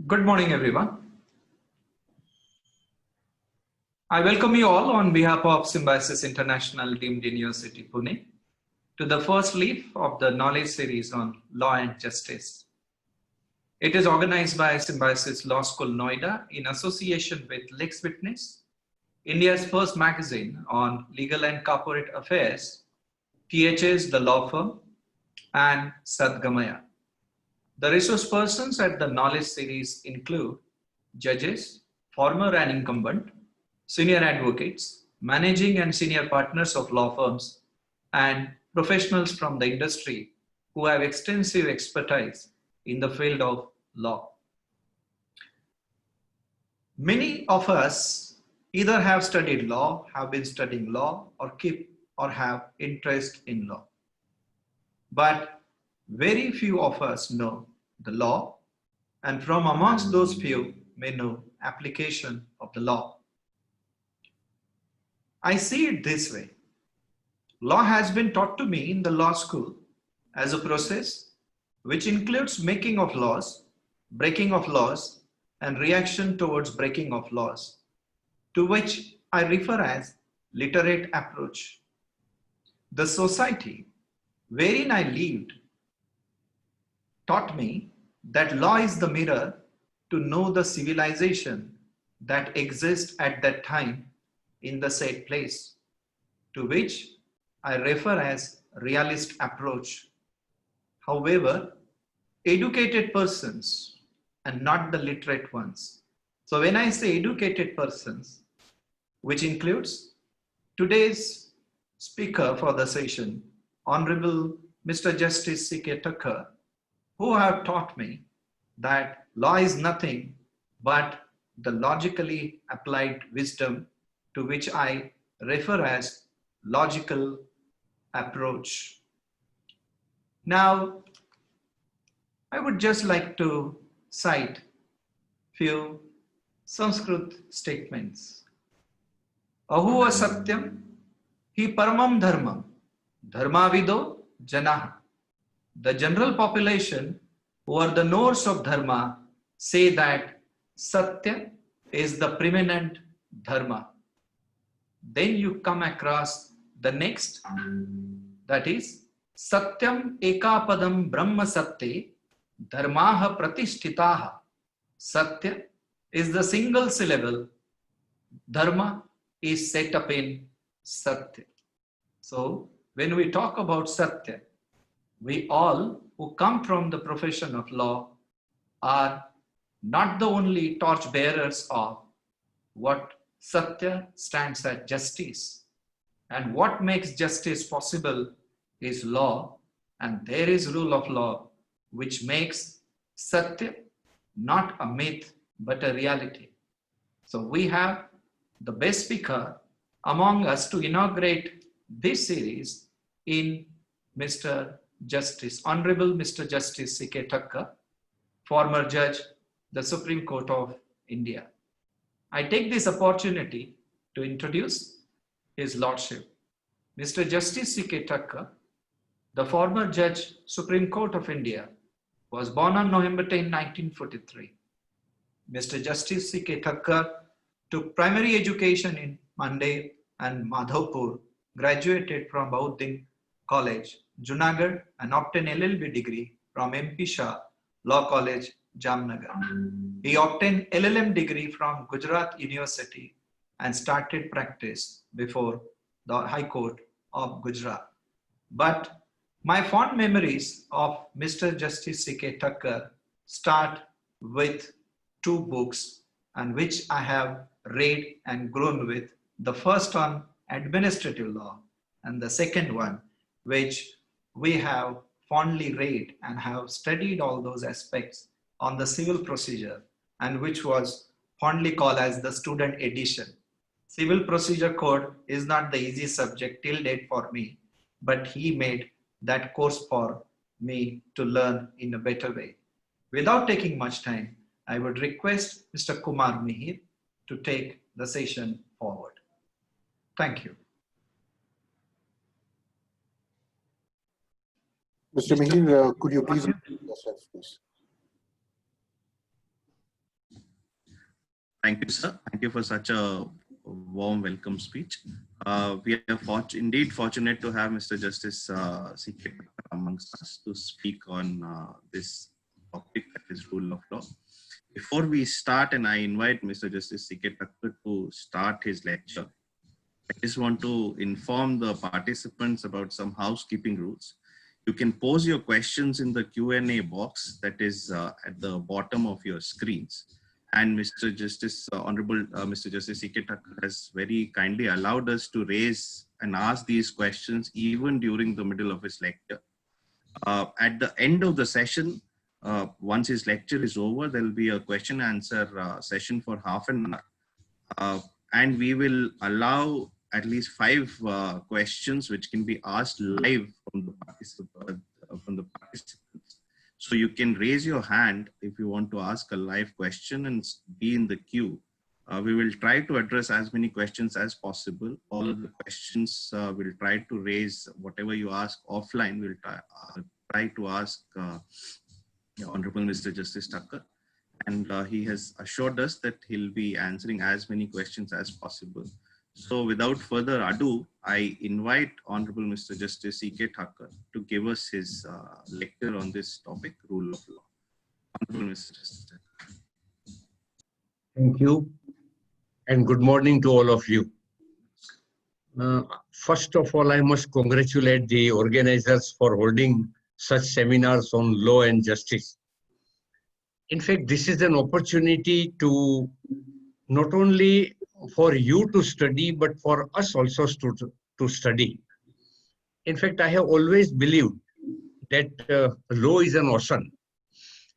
Good morning, everyone. I welcome you all on behalf of Symbiosis International Deemed University, Pune, to the first leaf of the knowledge series on law and justice. It is organized by Symbiosis Law School, Noida, in association with Lex Witness, India's first magazine on legal and corporate affairs, THS, the law firm, and Sadgamaya. The resource persons at the knowledge series include judges, former and incumbent, senior advocates, managing and senior partners of law firms, and professionals from the industry who have extensive expertise in the field of law. Many of us either have studied law, have been studying law, or keep or have interest in law. But very few of us know the law, and from amongst those few may know application of the law. I see it this way. Law has been taught to me in the law school as a process which includes making of laws, breaking of laws, and reaction towards breaking of laws, to which I refer as literate approach. The society wherein I lived taught me that law is the mirror to know the civilization that exists at that time in the said place, to which I refer as realist approach. However, educated persons and not the literate ones. So when I say educated persons, which includes today's speaker for the session, Honorable Mr. Justice C.K. Thakkar, who have taught me that law is nothing but the logically applied wisdom, to which I refer as logical approach. Now, I would just like to cite few Sanskrit statements. Ahuva satyam hi paramam dharmam dharmavido janah. The general population who are the knowers of dharma say that satya is the preeminent dharma. Then you come across the next, that is satyam ekapadam brahma satye dharmaha pratishtitaha. Satya is the single syllable, dharma is set up in satya. So when we talk about satya, we all who come from the profession of law are not the only torch bearers of what Satya stands at justice. And what makes justice possible is law, and there is rule of law, which makes Satya not a myth but a reality. So we have the best speaker among us to inaugurate this series in Honorable Mr. Justice C.K. Thakkar, former judge, the Supreme Court of India. I take this opportunity to introduce His Lordship. Mr. Justice C.K. Thakkar, the former judge, Supreme Court of India, was born on November 10, 1943. Mr. Justice C.K. Thakkar took primary education in Mandai and Madhavpur, graduated from Bauddin College, Junagadh, and obtained LLB degree from MP Shah Law College, Jamnagar. He obtained LLM degree from Gujarat University and started practice before the High Court of Gujarat. But my fond memories of Mr. Justice C.K. Thakkar start with two books, and which I have read and grown with. The first on administrative law, and the second one, which we have fondly read and have studied all those aspects on the civil procedure, and which was fondly called as the student edition. Civil procedure code is not the easy subject till date for me, but he made that course for me to learn in a better way. Without taking much time, I would request Mr. Kumar Mihir to take the session forward. Thank you. Mr. Mihir, could you please introduce yourself, please? Thank you, sir. Thank you for such a warm welcome speech. We are indeed fortunate to have Mr. Justice C.K. Thakkar amongst us to speak on this topic, that is rule of law. Before we start, and I invite Mr. Justice C.K. Thakkar to start his lecture, I just want to inform the participants about some housekeeping rules. You can pose your questions in the Q&A box that is at the bottom of your screens. And Mr. Justice, Honorable Mr. Justice C.K. Thakkar has very kindly allowed us to raise and ask these questions even during the middle of his lecture. At the end of the session, once his lecture is over, there will be a question answer session for half an hour. And we will allow at least 5 questions which can be asked live from the participants. So you can raise your hand if you want to ask a live question and be in the queue. We will try to address as many questions as possible. All of the questions we'll try to raise. Whatever you ask offline, we'll try to ask Honorable Mr. Justice Thakkar. And he has assured us that he'll be answering as many questions as possible. So without further ado, I invite Honorable Mr. Justice C.K. Thakkar to give us his lecture on this topic, rule of law. Honorable Mr. Justice Thakkar. Thank you, and good morning to all of you. First of all, I must congratulate the organizers for holding such seminars on law and justice. In fact, this is an opportunity to not only for you to study, but for us also to study. In fact, I have always believed that law is an ocean,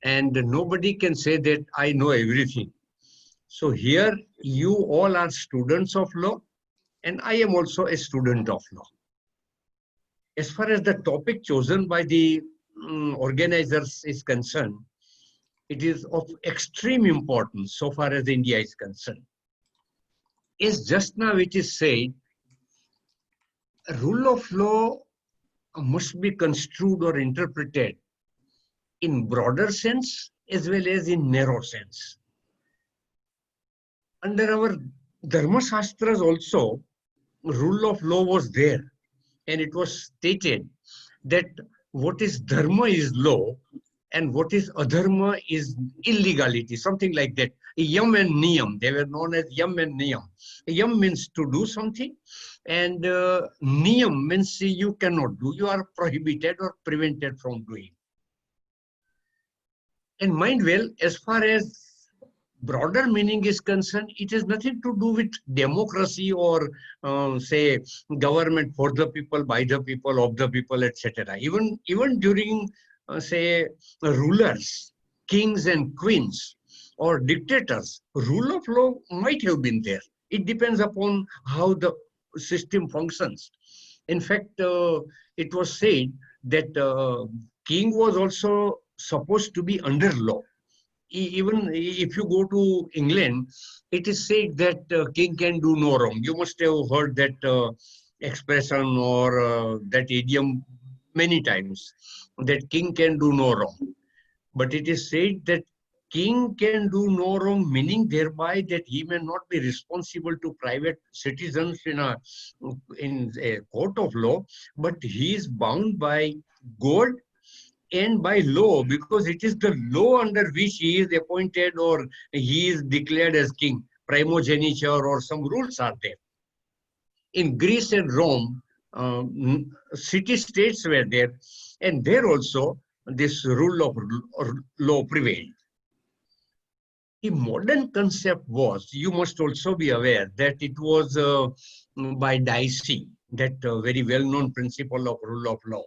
and nobody can say that I know everything. So here, you all are students of law, and I am also a student of law. As far as the topic chosen by the organizers is concerned, it is of extreme importance so far as India is concerned. As just now it is said, rule of law must be construed or interpreted in broader sense as well as in narrow sense. Under our Dharma Shastras also, rule of law was there, and it was stated that what is dharma is law and what is adharma is illegality, something like that. Yam and niyam, they were known as yam and niyam. Yam means to do something, and niyam means you cannot do, you are prohibited or prevented from doing. And mind well, as far as broader meaning is concerned, it has nothing to do with democracy or say government for the people, by the people, of the people, etc. Even during say rulers, kings and queens or dictators, rule of law might have been there. It depends upon how the system functions. In fact, it was said that king was also supposed to be under law. Even if you go to England, it is said that king can do no wrong. You must have heard that expression or that idiom many times, that king can do no wrong. But it is said that king can do no wrong, meaning thereby that he may not be responsible to private citizens in a court of law, but he is bound by God and by law, because it is the law under which he is appointed or he is declared as king. Primogeniture or some rules are there. In Greece and Rome, city-states were there, and there also this rule of law prevailed. The modern concept was, you must also be aware that it was by Dicey, that very well-known principle of rule of law.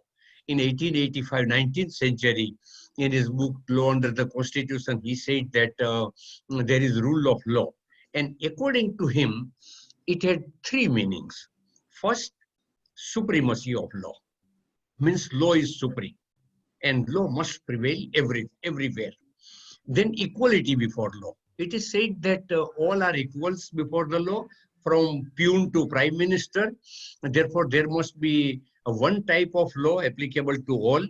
In 1885, 19th century, in his book Law Under the Constitution, he said that there is rule of law. And according to him, it had 3 meanings. First, supremacy of law, means law is supreme and law must prevail everywhere. Then equality before law. It is said that all are equals before the law, from peon to prime minister. Therefore, there must be one type of law applicable to all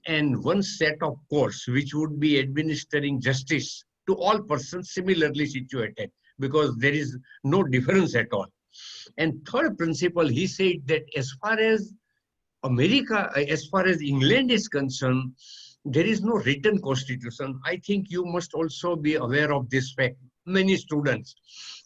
and one set of courts which would be administering justice to all persons similarly situated. because there is no difference at all. And third principle, he said that as far as as far as England is concerned, there is no written constitution. I think you must also be aware of this fact, many students,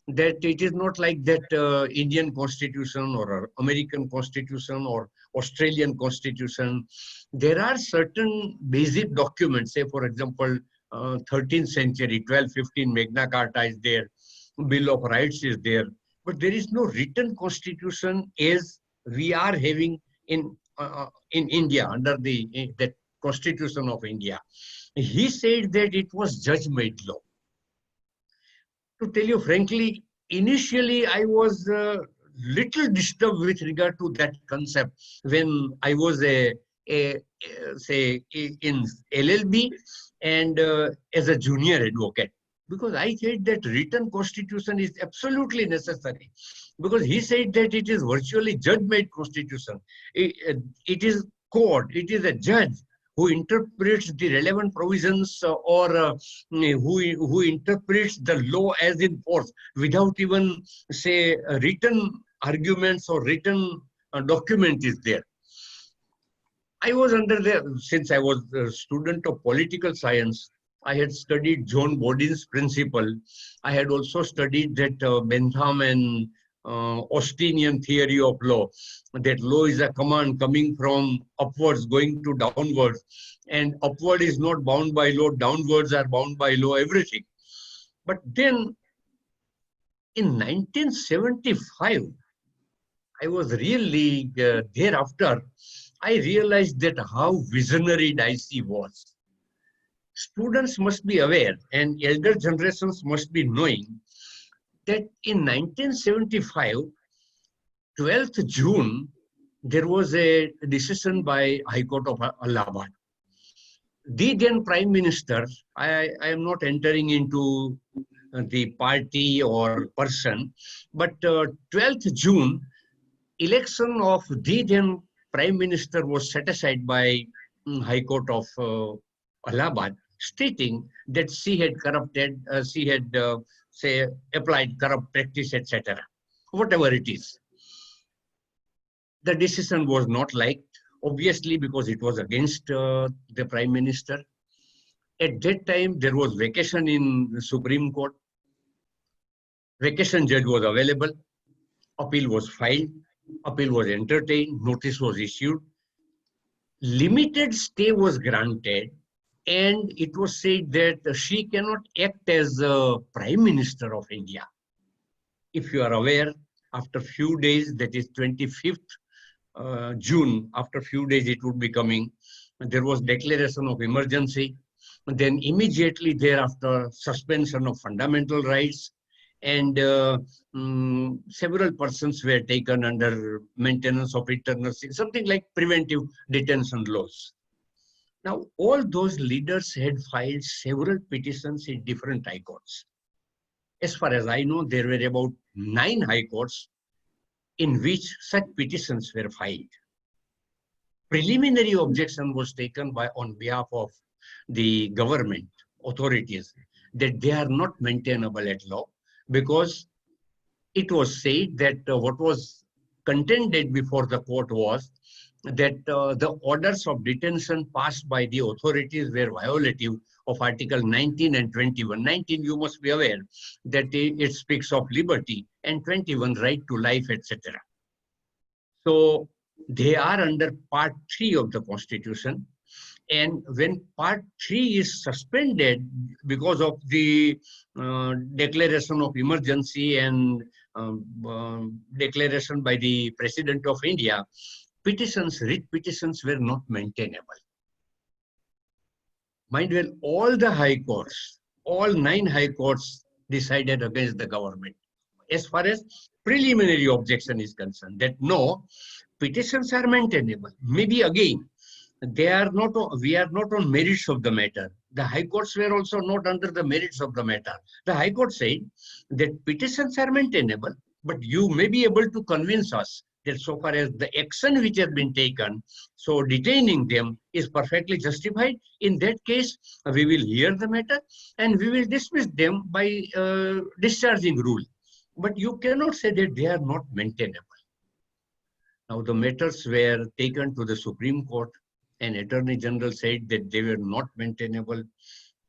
that it is not like that Indian constitution or American constitution or Australian constitution. There are certain basic documents, say for example, 13th century, 1215 Magna Carta is there, Bill of Rights is there, but there is no written constitution as we are having in India under that Constitution of India. He said that it was judge-made law. To tell you frankly, initially I was little disturbed with regard to that concept when I was say in LLB and as a junior advocate, because I said that written constitution is absolutely necessary, because he said that it is virtually judge-made constitution. It is court, it is a judge who interprets the relevant provisions or who interprets the law as in force without even say written arguments or written document is there. I was under since I was a student of political science, I had studied John Bodin's principle. I had also studied that Bentham and Austinian theory of law, that law is a command coming from upwards going to downwards, and upward is not bound by law, downwards are bound by law, everything. But then in 1975, I was really thereafter, I realized that how visionary Dicey was. Students must be aware and elder generations must be knowing that in 1975, 12th June, there was a decision by High Court of Allahabad. The then Prime Minister, I am not entering into the party or person, but 12th June, election of the then Prime Minister was set aside by High Court of Allahabad, stating that she had corrupted, she had say applied corrupt practice, etc. Whatever it is. The decision was not liked, obviously, because it was against the Prime Minister. At that time, there was vacation in the Supreme Court. Vacation judge was available. Appeal was filed. Appeal was entertained. Notice was issued. Limited stay was granted. And it was said that she cannot act as Prime Minister of India. If you are aware, after few days, that is 25th June, after few days it would be coming, there was declaration of emergency. And then immediately thereafter, suspension of fundamental rights, and several persons were taken under maintenance of internal, something like preventive detention laws. Now, all those leaders had filed several petitions in different high courts. As far as I know, there were about 9 high courts in which such petitions were filed. Preliminary objection was taken on behalf of the government authorities that they are not maintainable at law, because it was said that what was contended before the court was that the orders of detention passed by the authorities were violative of Article 19 and 21. 19, you must be aware that it speaks of liberty, and 21, right to life, etc. So they are under Part 3 of the Constitution. And when Part 3 is suspended because of the declaration of emergency and declaration by the President of India, petitions, writ petitions were not maintainable. Mind well, all the high courts, all 9 high courts decided against the government as far as preliminary objection is concerned, that no, petitions are maintainable. Maybe again, we are not on merits of the matter. The high courts were also not under the merits of the matter. The high court said that petitions are maintainable, but you may be able to convince us that so far as the action which has been taken, so detaining them is perfectly justified. In that case, we will hear the matter and we will dismiss them by discharging rule. But you cannot say that they are not maintainable. Now, the matters were taken to the Supreme Court, and Attorney General said that they were not maintainable.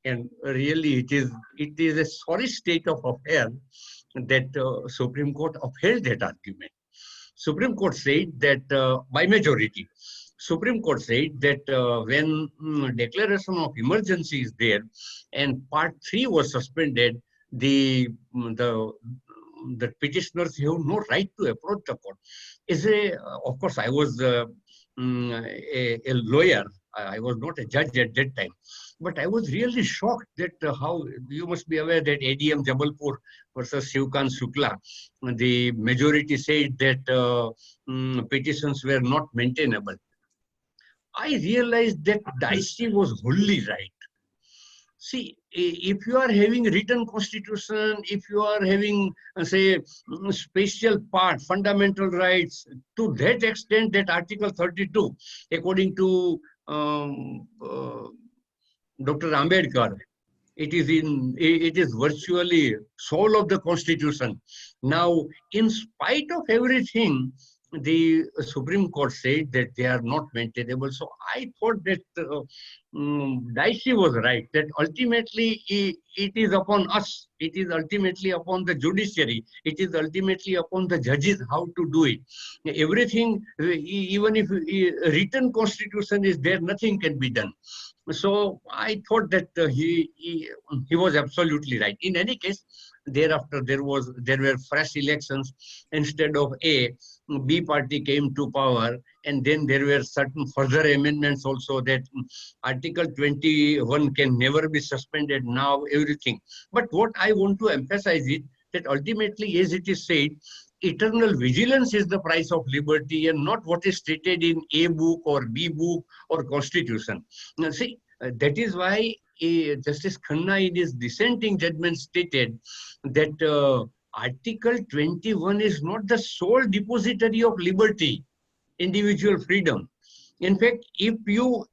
And really, it is a sorry state of affairs that Supreme Court upheld that argument. Supreme Court said that by majority, Supreme Court said that when declaration of emergency is there and Part 3 was suspended, the petitioners have no right to approach the court. Of course, I was a lawyer. I was not a judge at that time. But I was really shocked that how, you must be aware that ADM Jabalpur versus Shivkant Shukla, the majority said that petitions were not maintainable. I realized that Dicey was wholly right. See, if you are having written constitution, if you are having, say, special part, fundamental rights, to that extent that Article 32, according to Dr. Ambedkar, it is virtually soul of the constitution. Now, in spite of everything, the Supreme Court said that they are not maintainable. So I thought that Dicey was right, that ultimately it is upon us. It is ultimately upon the judiciary. It is ultimately upon the judges how to do it. Everything, even if written constitution is there, nothing can be done. So I thought that he was absolutely right. In any case, thereafter there were fresh elections. Instead of A, B party came to power, and then there were certain further amendments also that Article 21 can never be suspended now, everything. But what I want to emphasize is that ultimately, as it is said, eternal vigilance is the price of liberty and not what is stated in A book or B book or constitution. Now, see, that is why Justice Khanna in his dissenting judgment stated that Article 21 is not the sole depository of liberty, individual freedom. In fact, if you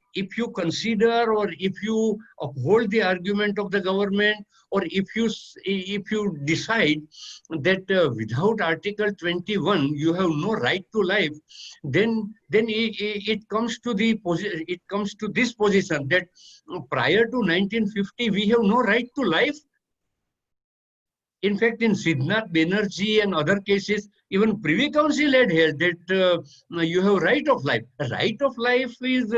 consider or if you uphold the argument of the government, or if you decide that without Article 21 you have no right to life, then it comes to this position that prior to 1950 we have no right to life. In fact, in Siddharth Banerjee and other cases, even Privy Council had held that you have right of life. Right of life is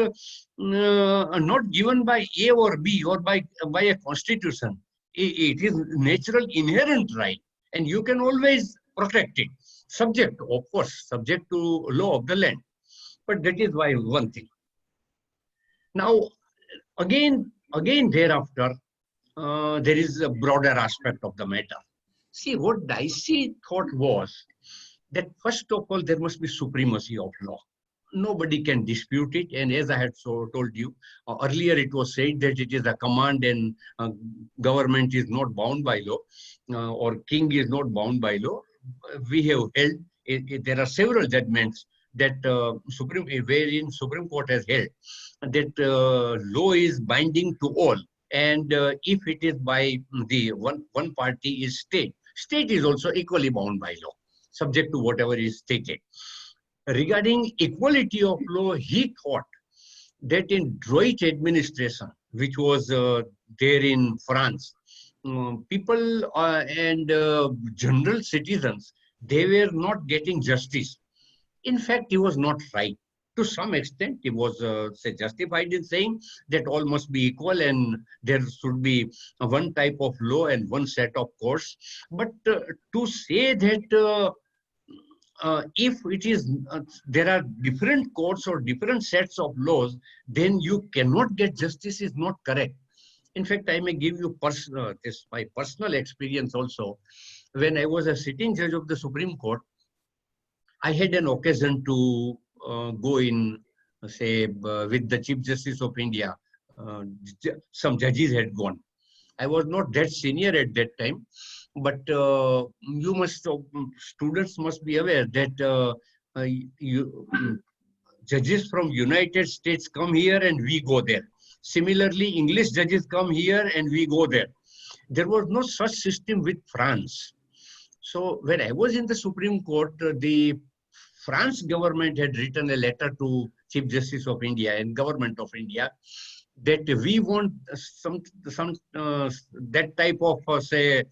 not given by A or B or by a constitution. It is natural, inherent right, and you can always protect it, subject, of course, subject to law of the land. But that is why one thing. Now, again thereafter, there is a broader aspect of the matter. See, what Dicey thought was that first of all, there must be supremacy of law. Nobody can dispute it. And as I had told you, earlier it was said that it is a command and government is not bound by law, or king is not bound by law. We have held, there are several judgments that wherein Supreme Court has held that law is binding to all. And if it is by the one party is state is also equally bound by law, subject to whatever is stated. Regarding equality of law, he thought that in Droit administration, which was there in France, people and general citizens, they were not getting justice. In fact, he was not right. To some extent, he was justified in saying that all must be equal and there should be one type of law and one set of courts. But to say that if it is there are different courts or different sets of laws, then you cannot get justice is not correct. In fact, I may give you my personal experience also. When I was a sitting judge of the Supreme Court, I had an occasion to go in, say, with the Chief Justice of India. Some judges had gone. I was not that senior at that time, but students must be aware that judges from United States come here and we go there. Similarly, English judges come here and we go there. There was no such system with France. So when I was in the Supreme Court, the France government had written a letter to Chief Justice of India and Government of India that we want some that type of say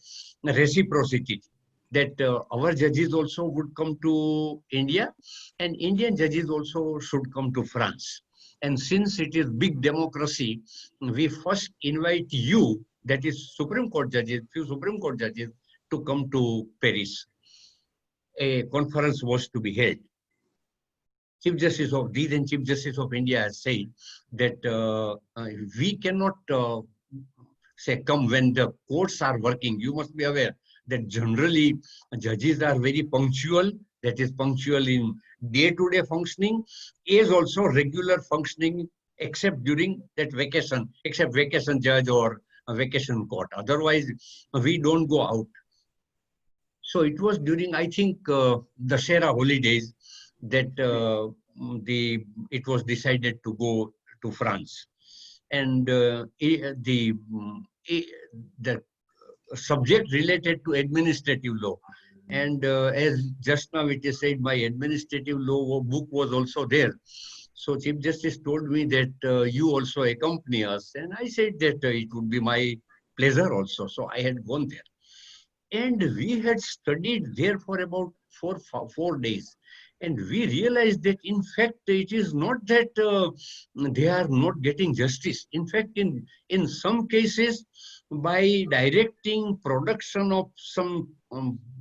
reciprocity, that our judges also would come to India and Indian judges also should come to France. And since it is big democracy, we first invite you, that is Supreme Court judges, few Supreme Court judges, to come to Paris. A conference was to be held. Chief Justice of then Chief Justice of India has said that we cannot say come when the courts are working. You must be aware that generally judges are very punctual, that is punctual in day-to-day functioning, is also regular functioning except during that vacation, except vacation judge or a vacation court. Otherwise, we don't go out. So it was during, I think, the Dussehra holidays that it was decided to go to France. And the subject related to administrative law. And as just now it is said, my administrative law book was also there. So Chief Justice told me that you also accompany us. And I said that it would be my pleasure also. So I had gone there. And we had studied there for about four days. And we realized that, in fact, it is not that they are not getting justice. In fact, in some cases, by directing production of some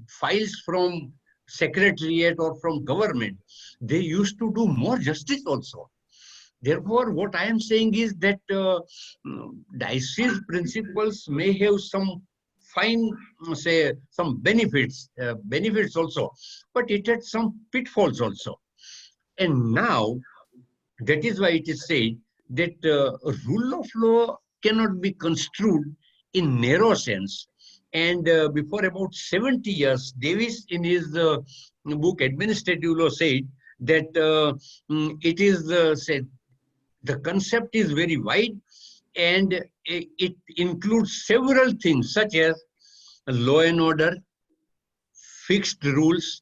files from secretariat or from government, they used to do more justice also. Therefore, what I am saying is that diocese principles may have some fine, say, some benefits also, but it had some pitfalls also. And now, that is why it is said that rule of law cannot be construed in narrow sense. And before about 70 years, Davis in his book Administrative Law said that it is said the concept is very wide and it includes several things such as law and order, fixed rules,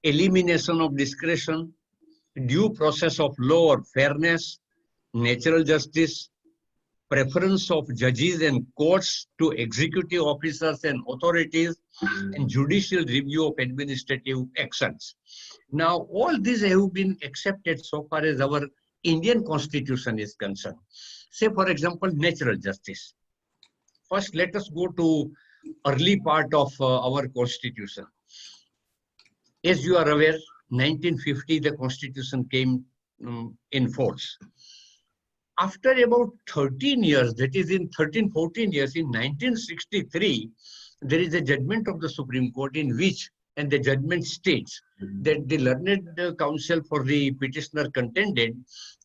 elimination of discretion, due process of law or fairness, natural justice, preference of judges and courts to executive officers and authorities, and judicial review of administrative actions. Now, all these have been accepted so far as our Indian Constitution is concerned. Say, for example, natural justice. First, let us go to early part of our Constitution. As you are aware, 1950, the Constitution came in force. After about 13 years, that is in 14 years, in 1963, there is a judgment of the Supreme Court in which, and the judgment states that the learned counsel for the petitioner contended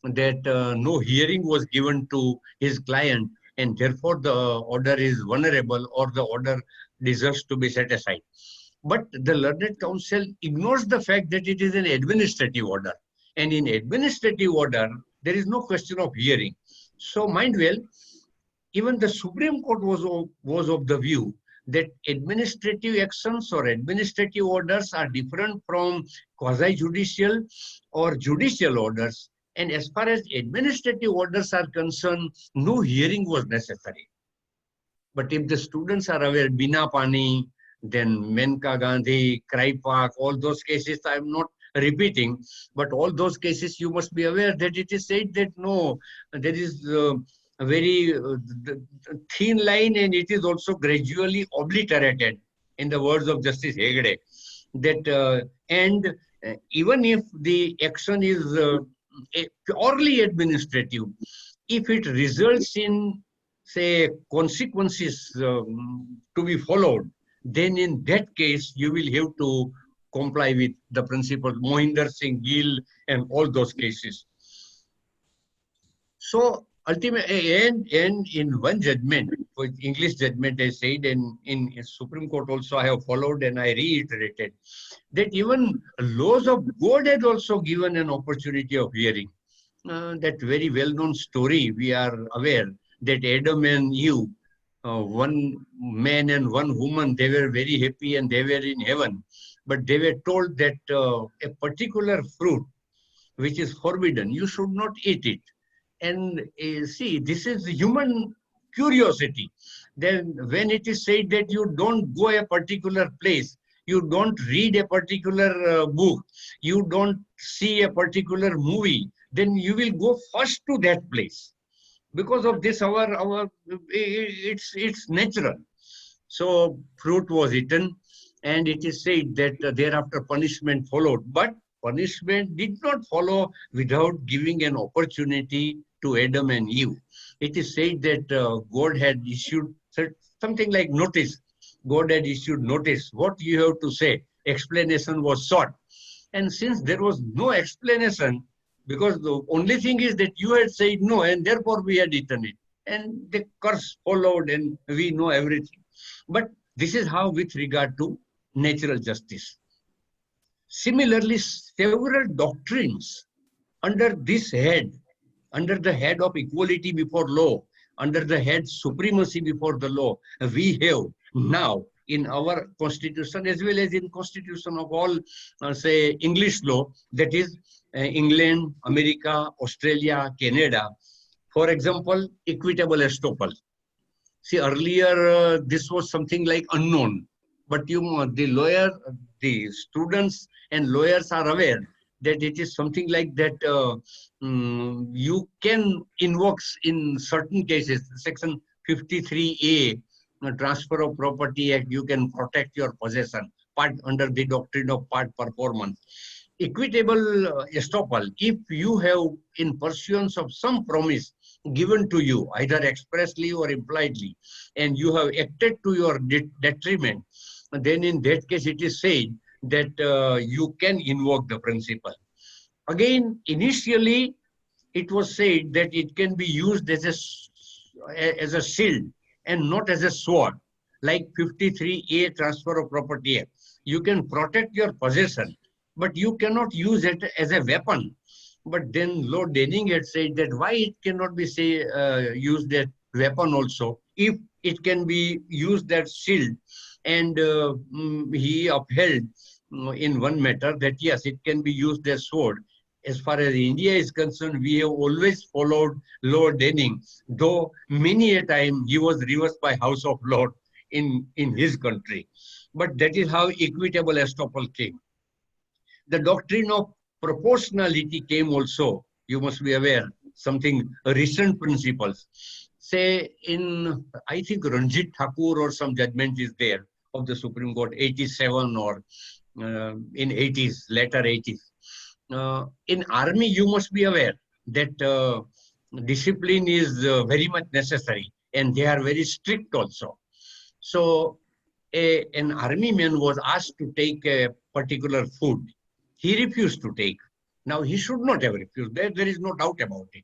that no hearing was given to his client and therefore the order is vulnerable or the order deserves to be set aside. But the learned counsel ignores the fact that it is an administrative order. And in administrative order, there is no question of hearing. So mind well, even the Supreme Court was of the view that administrative actions or administrative orders are different from quasi-judicial or judicial orders. And as far as administrative orders are concerned, no hearing was necessary. But if the students are aware, Bina Pani, then Menka Gandhi, Kraipak, all those cases, I am not repeating, but all those cases you must be aware that it is said that no, there is a very thin line and it is also gradually obliterated, in the words of Justice Hegde, that even if the action is purely administrative, if it results in, say, consequences to be followed, then in that case you will have to comply with the principles, Mohinder Singh Gill and all those cases. So ultimately, and in one judgment, for English judgment, I said, and in Supreme Court also I have followed and I reiterated that even laws of God had also given an opportunity of hearing. That very well-known story, we are aware that Adam and Eve, one man and one woman, they were very happy and they were in heaven. But they were told that a particular fruit which is forbidden, you should not eat it. And see, this is human curiosity. Then when it is said that you don't go a particular place, you don't read a particular book, you don't see a particular movie, then you will go first to that place. Because of this, it's natural. So fruit was eaten, and it is said that thereafter punishment followed. But punishment did not follow without giving an opportunity to Adam and Eve. It is said that God had issued something like notice. God had issued notice. What you have to say? Explanation was sought. And since there was no explanation, because the only thing is that you had said no, and therefore we had eaten it. And the curse followed, and we know everything. But this is how with regard to natural justice. Similarly, several doctrines under this head, under the head of equality before law, under the head supremacy before the law, we have now in our constitution as well as in constitution of all, say, English law, that is England, America, Australia, Canada. For example, equitable estoppel. See, earlier this was something like unknown, but the students and lawyers are aware that it is something like that you can invoke in certain cases, section 53A, Transfer of Property Act, you can protect your possession, part under the doctrine of part performance. Equitable estoppel, if you have in pursuance of some promise given to you, either expressly or impliedly, and you have acted to your detriment, then in that case it is said that you can invoke the principle. Again, initially it was said that it can be used as a shield and not as a sword, like 53A Transfer of Property Act. You can protect your possession, but you cannot use it as a weapon. But then Lord Denning had said that why it cannot be used as weapon also, if it can be used as shield. And he upheld in one matter that yes, it can be used as sword. As far as India is concerned, we have always followed Lord Denning, though many a time he was reversed by House of Lords in his country. But that is how equitable estoppel came. The doctrine of proportionality came also, you must be aware, something recent principles. Say in, I think Ranjit Thakur or some judgment is there of the Supreme Court, 87 or in 80s, later 80s. In army, you must be aware that discipline is very much necessary, and they are very strict also. So an army man was asked to take a particular food. He refused to take. Now he should not have refused. There is no doubt about it.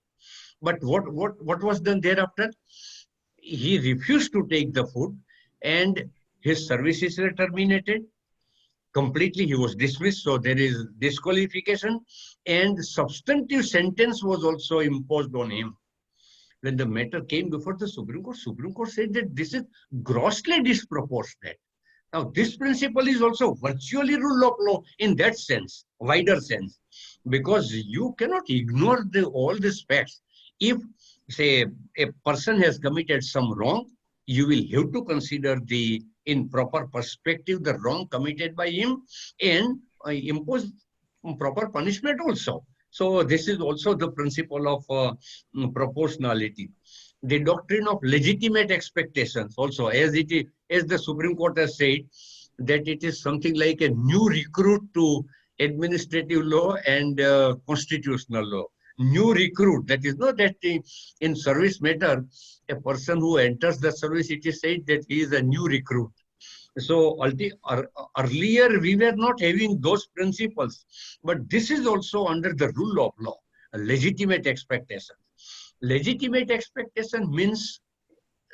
But what was done thereafter? He refused to take the food, and his services were terminated. Completely, he was dismissed, so there is disqualification, and substantive sentence was also imposed on him. When the matter came before the Supreme Court said that this is grossly disproportionate. Now, this principle is also virtually rule of law in that sense, wider sense, because you cannot ignore all these facts. If, say, a person has committed some wrong, you will have to consider in proper perspective, the wrong committed by him, and impose proper punishment also. So this is also the principle of proportionality. The doctrine of legitimate expectations also, as the Supreme Court has said, that it is something like a new recruit to administrative law and constitutional law. New recruit, that is not that in service matter, a person who enters the service, it is said that he is a new recruit. So earlier we were not having those principles, but this is also under the rule of law, a legitimate expectation. legitimate expectation means,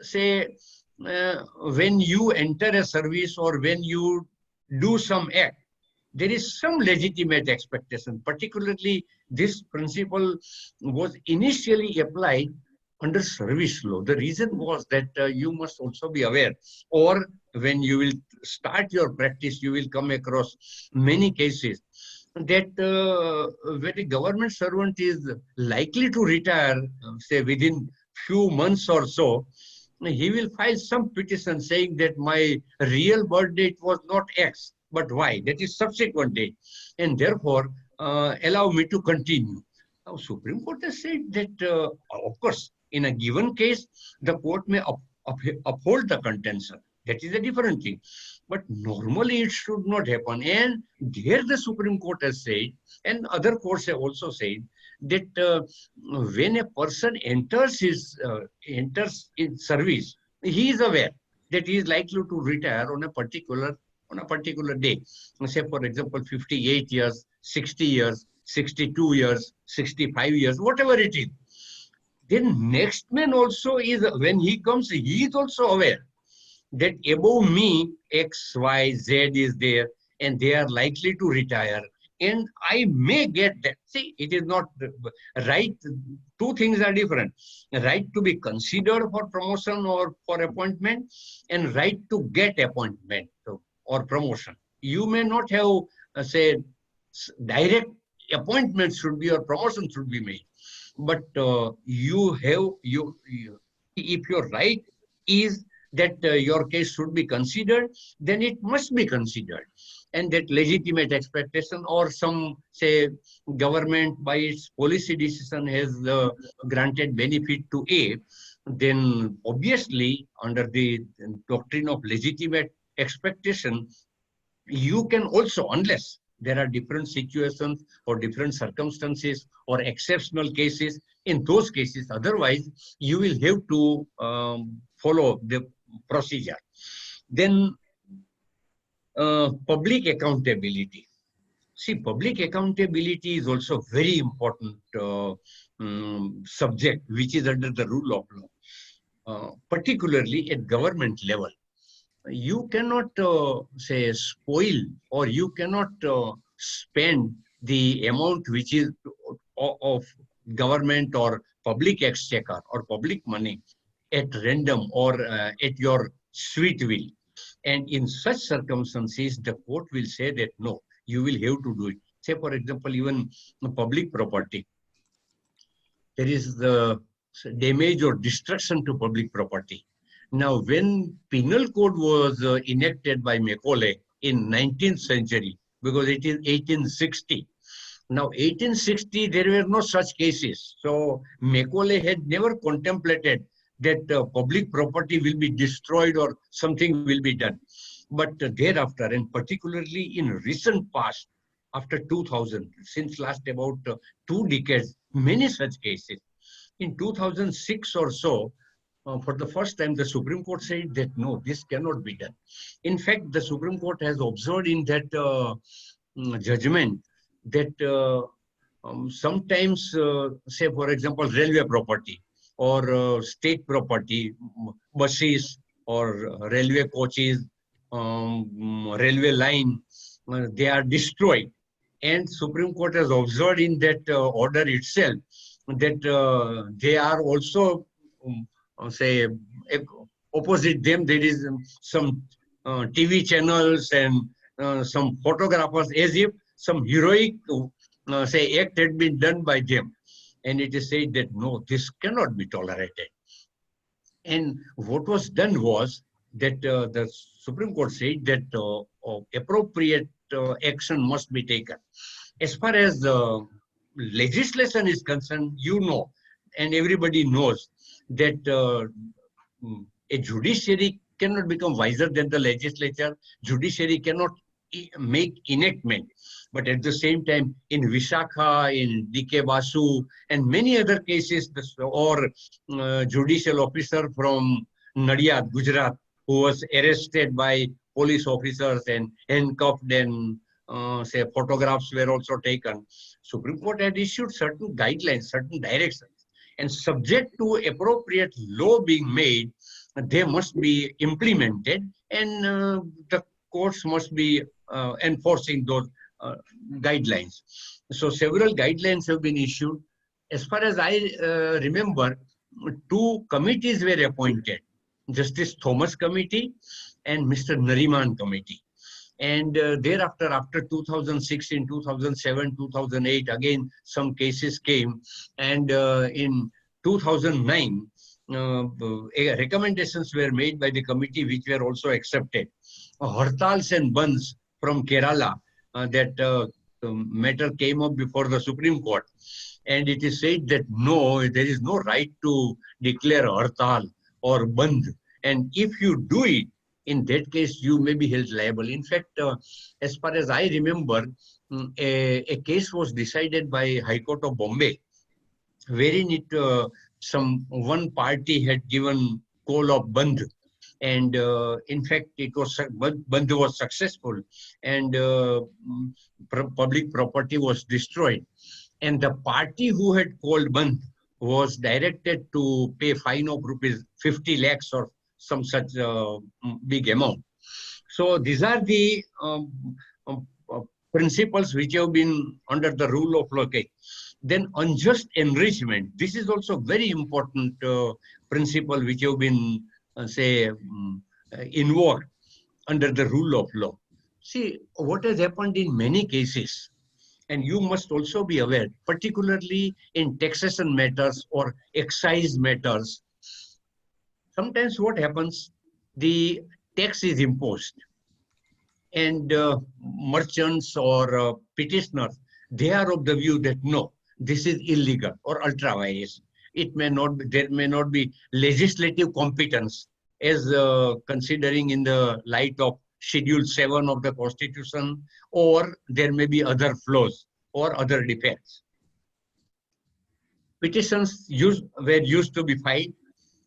say, when you enter a service or when you do some act, there is some legitimate expectation. Particularly, this principle was initially applied under service law. The reason was that you must also be aware, or when you will start your practice, you will come across many cases that when a government servant is likely to retire, say within few months or so, he will file some petition saying that my real birth date was not X, but Y, that is subsequent date, and therefore allow me to continue. Now, Supreme Court has said that, of course, in a given case, the court may uphold the contention. That is a different thing. But normally it should not happen. And there the Supreme Court has said, and other courts have also said, that when a person enters in service, he is aware that he is likely to retire on a particular day. Say, for example, 58 years, 60 years, 62 years, 65 years, whatever it is. Then next man also is, when he comes, he is also aware that above me, X, Y, Z is there, and they are likely to retire. And I may get that. See, it is not right. Two things are different. Right to be considered for promotion or for appointment, and right to get appointment or promotion. You may not have, say, direct appointment should be or promotion should be made. But if your right is that your case should be considered, then it must be considered. And that legitimate expectation, or some, say, government by its policy decision has granted benefit to A, then obviously under the doctrine of legitimate expectation, you can also, unless there are different situations or different circumstances or exceptional cases, in those cases, otherwise you will have to follow the procedure. Then public accountability. See, public accountability is also very important subject, which is under the rule of law, particularly at government level. You cannot say spoil, or you cannot spend the amount which is of government or public exchequer or public money at random or at your sweet will. And in such circumstances, the court will say that no, you will have to do it. Say, for example, even public property. There is the damage or destruction to public property. Now, when penal code was enacted by Macaulay in 19th century, because it is 1860. Now, 1860, there were no such cases. So, Macaulay had never contemplated that public property will be destroyed or something will be done. But thereafter, and particularly in recent past, after 2000, since last about 2 decades, many such cases. In 2006 or so, for the first time, the Supreme Court said that no, this cannot be done. In fact, the Supreme Court has observed in that judgment that sometimes, say, for example, railway property or state property, buses or railway coaches, railway line, they are destroyed. And Supreme Court has observed in that order itself that they are also say opposite them there is some TV channels and some photographers, as if some heroic say act had been done by them, and it is said that no, this cannot be tolerated. And what was done was that the Supreme Court said that appropriate action must be taken. As far as legislation is concerned, you know, and everybody knows that a judiciary cannot become wiser than the legislature. Judiciary cannot make enactment. But at the same time, in Vishakha, in D.K. Basu, and many other cases, or judicial officer from Nadiad, Gujarat, who was arrested by police officers and handcuffed, and say photographs were also taken. Supreme Court had issued certain guidelines, certain directions. and subject to appropriate law being made, they must be implemented, and the courts must be enforcing those guidelines. So several guidelines have been issued. As far as I remember, 2 committees were appointed, Justice Thomas Committee and Mr. Nariman Committee. And thereafter, after 2006, in 2007, 2008, again, some cases came. And in 2009, recommendations were made by the committee, which were also accepted. Hartals and Bands from Kerala, that matter came up before the Supreme Court. And it is said that no, there is no right to declare hartal or band. And if you do it, in that case, you may be held liable. In fact, as far as I remember, a case was decided by High Court of Bombay, wherein some one party had given call of band, and in fact, band was successful, and public property was destroyed. And the party who had called band was directed to pay fine of rupees 50 lakhs or some such big amount. So these are the principles which have been under the rule of law. Okay. Then unjust enrichment. This is also very important principle which have been, invoked under the rule of law. See, what has happened in many cases, and you must also be aware, particularly in taxation matters or excise matters, sometimes what happens, the tax is imposed, and merchants or petitioners, they are of the view that no, this is illegal or ultra vires. It may not be, there may not be legislative competence as considering in the light of Schedule 7 of the Constitution, or there may be other flaws or other defects. Petitions were used to be filed,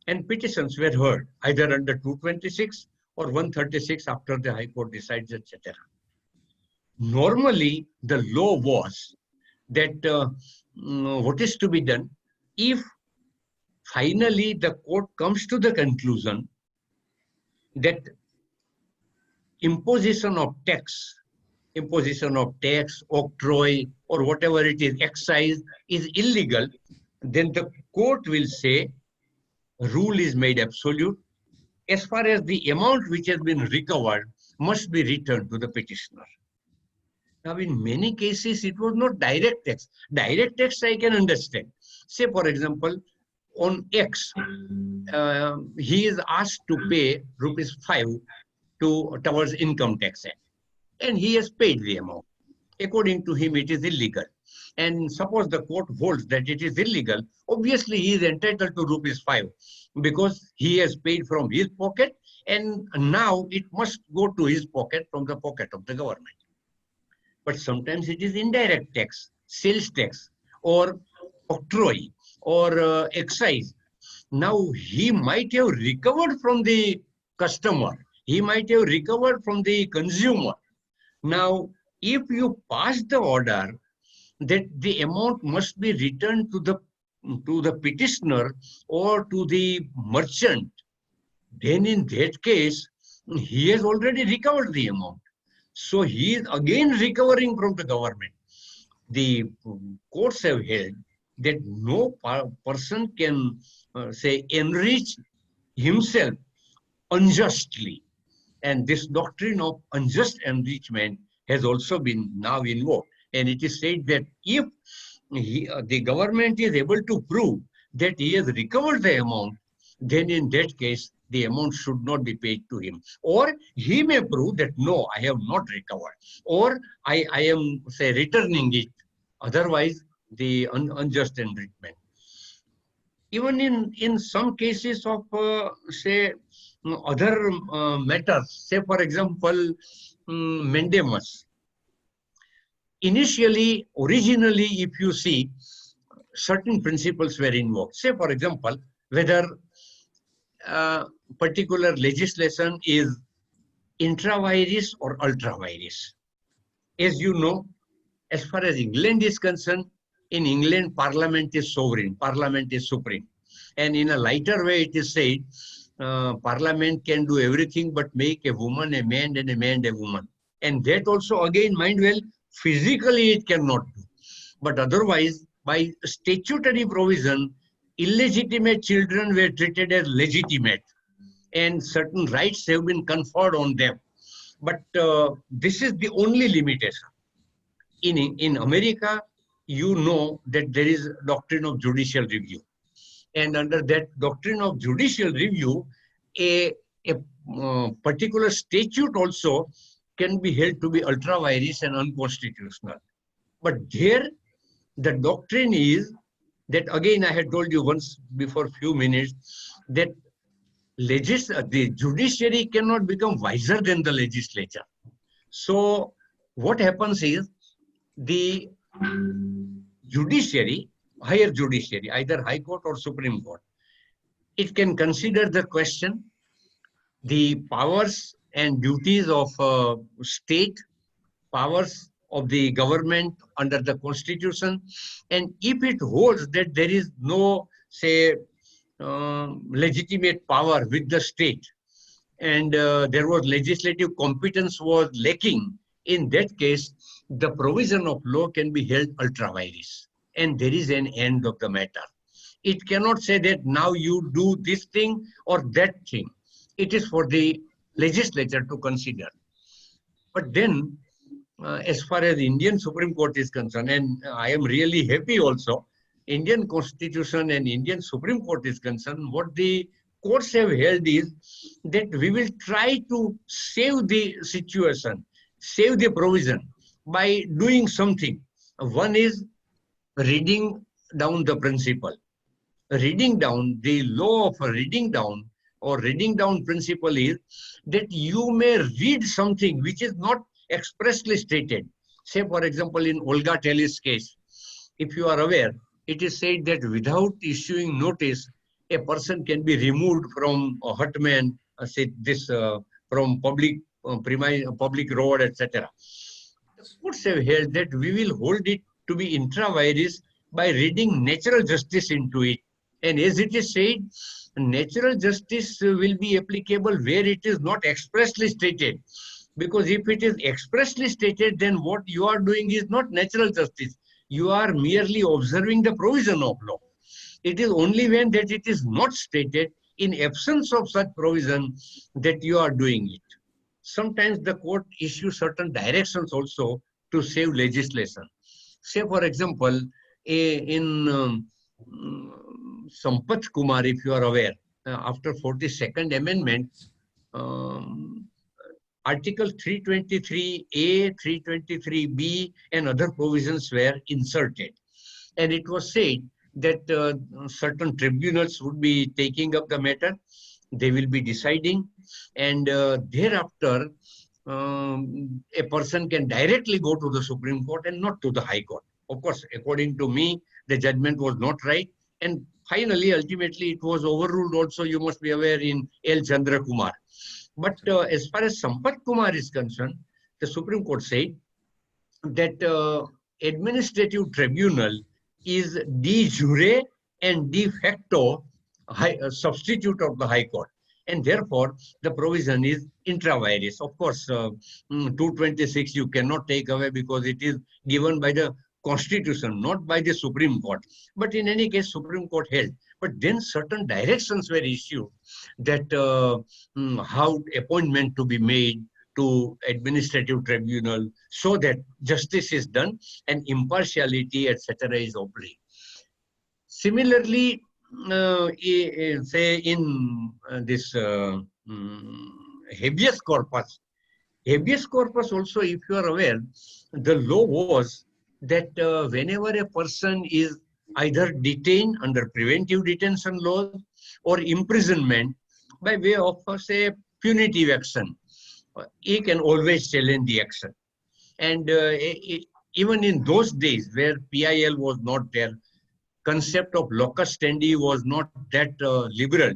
and petitions were heard either under 226 or 136 after the High Court decides, etc. Normally, the law was that what is to be done if finally the court comes to the conclusion that imposition of tax, octroi, or whatever it is, excise, is illegal, then the court will say, rule is made absolute. As far as the amount which has been recovered must be returned to the petitioner. Now, in many cases, it was not direct tax. Direct tax I can understand. Say, for example, on X, he is asked to pay rupees 5 towards income tax act, and he has paid the amount. According to him, it is illegal. And suppose the court holds that it is illegal, obviously he is entitled to rupees 5 because he has paid from his pocket, and now it must go to his pocket from the pocket of the government. But sometimes it is indirect tax, sales tax, or octroi, or excise. Now he might have recovered from the customer. He might have recovered from the consumer. Now, if you pass the order that the amount must be returned to the petitioner or to the merchant, then in that case, he has already recovered the amount. So he is again recovering from the government. The courts have held that no person can, enrich himself unjustly. And this doctrine of unjust enrichment has also been now invoked. And it is said that if the government is able to prove that he has recovered the amount, then in that case, the amount should not be paid to him. Or he may prove that, no, I have not recovered. Or I am, returning it. Otherwise, the unjust enrichment. Even in some cases of, other matters, say, for example, mandamus. Originally, if you see, certain principles were invoked. Say, for example, whether particular legislation is intra-vires or ultra-vires. As you know, as far as England is concerned, In England, parliament is sovereign, parliament is supreme. And in a lighter way, it is said, parliament can do everything but make a woman a man and a man a woman. And that also, again, mind well, physically it cannot do. But otherwise, by statutory provision, illegitimate children were treated as legitimate, and certain rights have been conferred on them. But this is the only limitation. In America, you know that there is doctrine of judicial review. And under that doctrine of judicial review, a particular statute also can be held to be ultra vires and unconstitutional. But here, the doctrine is that, again, I had told you once before a few minutes, that the judiciary cannot become wiser than the legislature. So what happens is, the judiciary, higher judiciary, either High Court or Supreme Court, it can consider the question, the powers and duties of state, powers of the government under the Constitution, and if it holds that there is no, say, legitimate power with the state, and there was legislative competence was lacking, in that case, the provision of law can be held ultra vires, and there is an end of the matter. It cannot say that now you do this thing or that thing. It is for the legislature to consider. But then, as far as Indian Supreme Court is concerned, and I am really happy also, Indian Constitution and Indian Supreme Court is concerned, what the courts have held is that we will try to save the situation, save the provision by doing something. One is reading down the principle. Reading down, the law of reading down or reading down principle is that you may read something which is not expressly stated. Say, for example, in Olga Telly's case, if you are aware, it is said that without issuing notice, a person can be removed from a hutman, say this, from public road, etc. The courts have held that we will hold it to be intra vires by reading natural justice into it. And as it is said, natural justice will be applicable where it is not expressly stated. Because if it is expressly stated, then what you are doing is not natural justice. You are merely observing the provision of law. It is only when that it is not stated, in absence of such provision, that you are doing it. Sometimes the court issues certain directions also to save legislation. Say, for example, in Sampath Kumar, if you are aware, after 42nd Amendment, Article 323A, 323B, and other provisions were inserted. And it was said that certain tribunals would be taking up the matter, they will be deciding, and thereafter, a person can directly go to the Supreme Court and not to the High Court. Of course, according to me, the judgment was not right. And finally, ultimately, it was overruled also, you must be aware, in L. Chandra Kumar. But as far as Sampath Kumar is concerned, the Supreme Court said that administrative tribunal is de jure and de facto substitute of the High Court. And therefore, the provision is intra vires. Of course, 226 you cannot take away because it is given by the Constitution, not by the Supreme Court. But in any case, Supreme Court held. But then certain directions were issued that how appointment to be made to administrative tribunal so that justice is done and impartiality, etc. is obtained. Similarly, say in this habeas corpus also, if you are aware, the law was that whenever a person is either detained under preventive detention laws or imprisonment by way of, say, punitive action, he can always challenge the action. And even in those days where PIL was not there, concept of locus standi was not that liberal.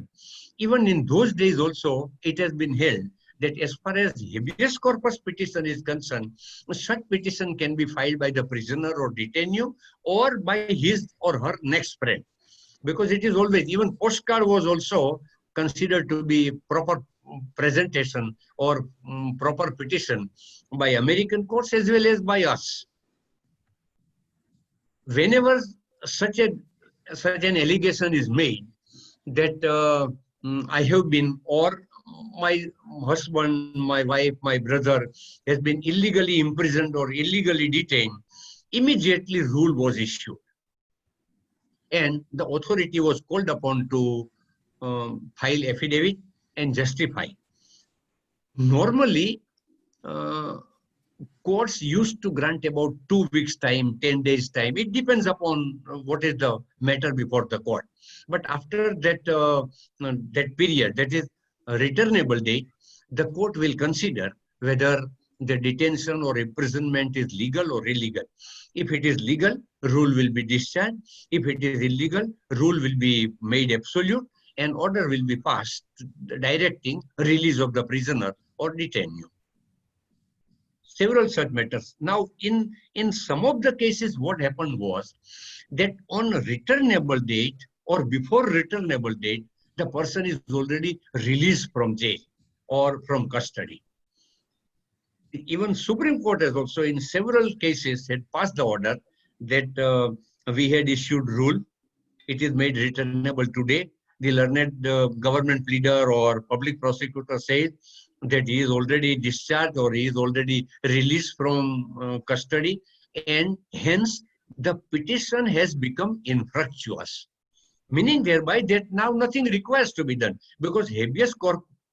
Even in those days also, it has been held that as far as habeas corpus petition is concerned, such petition can be filed by the prisoner or detainee or by his or her next friend. Because it is always, even postcard was also considered to be proper presentation or proper petition by American courts as well as by us. Whenever such an allegation is made that I have been, or my husband, my wife, my brother has been illegally imprisoned or illegally detained, immediately rule was issued. And the authority was called upon to file affidavit and justify. Normally, courts used to grant about 2 weeks time, 10 days time. It depends upon what is the matter before the court. But after that period, that is a returnable date, the court will consider whether the detention or imprisonment is legal or illegal. If it is legal, rule will be discharged. If it is illegal, rule will be made absolute and order will be passed directing release of the prisoner or detainee. Several such matters. Now, in some of the cases, what happened was that on returnable date or before returnable date, the person is already released from jail or from custody. Even Supreme Court has also in several cases had passed the order that we had issued rule. It is made returnable today. The learned government pleader or public prosecutor says that he is already discharged or he is already released from custody, and hence the petition has become infructuous. Meaning thereby that now nothing requires to be done, because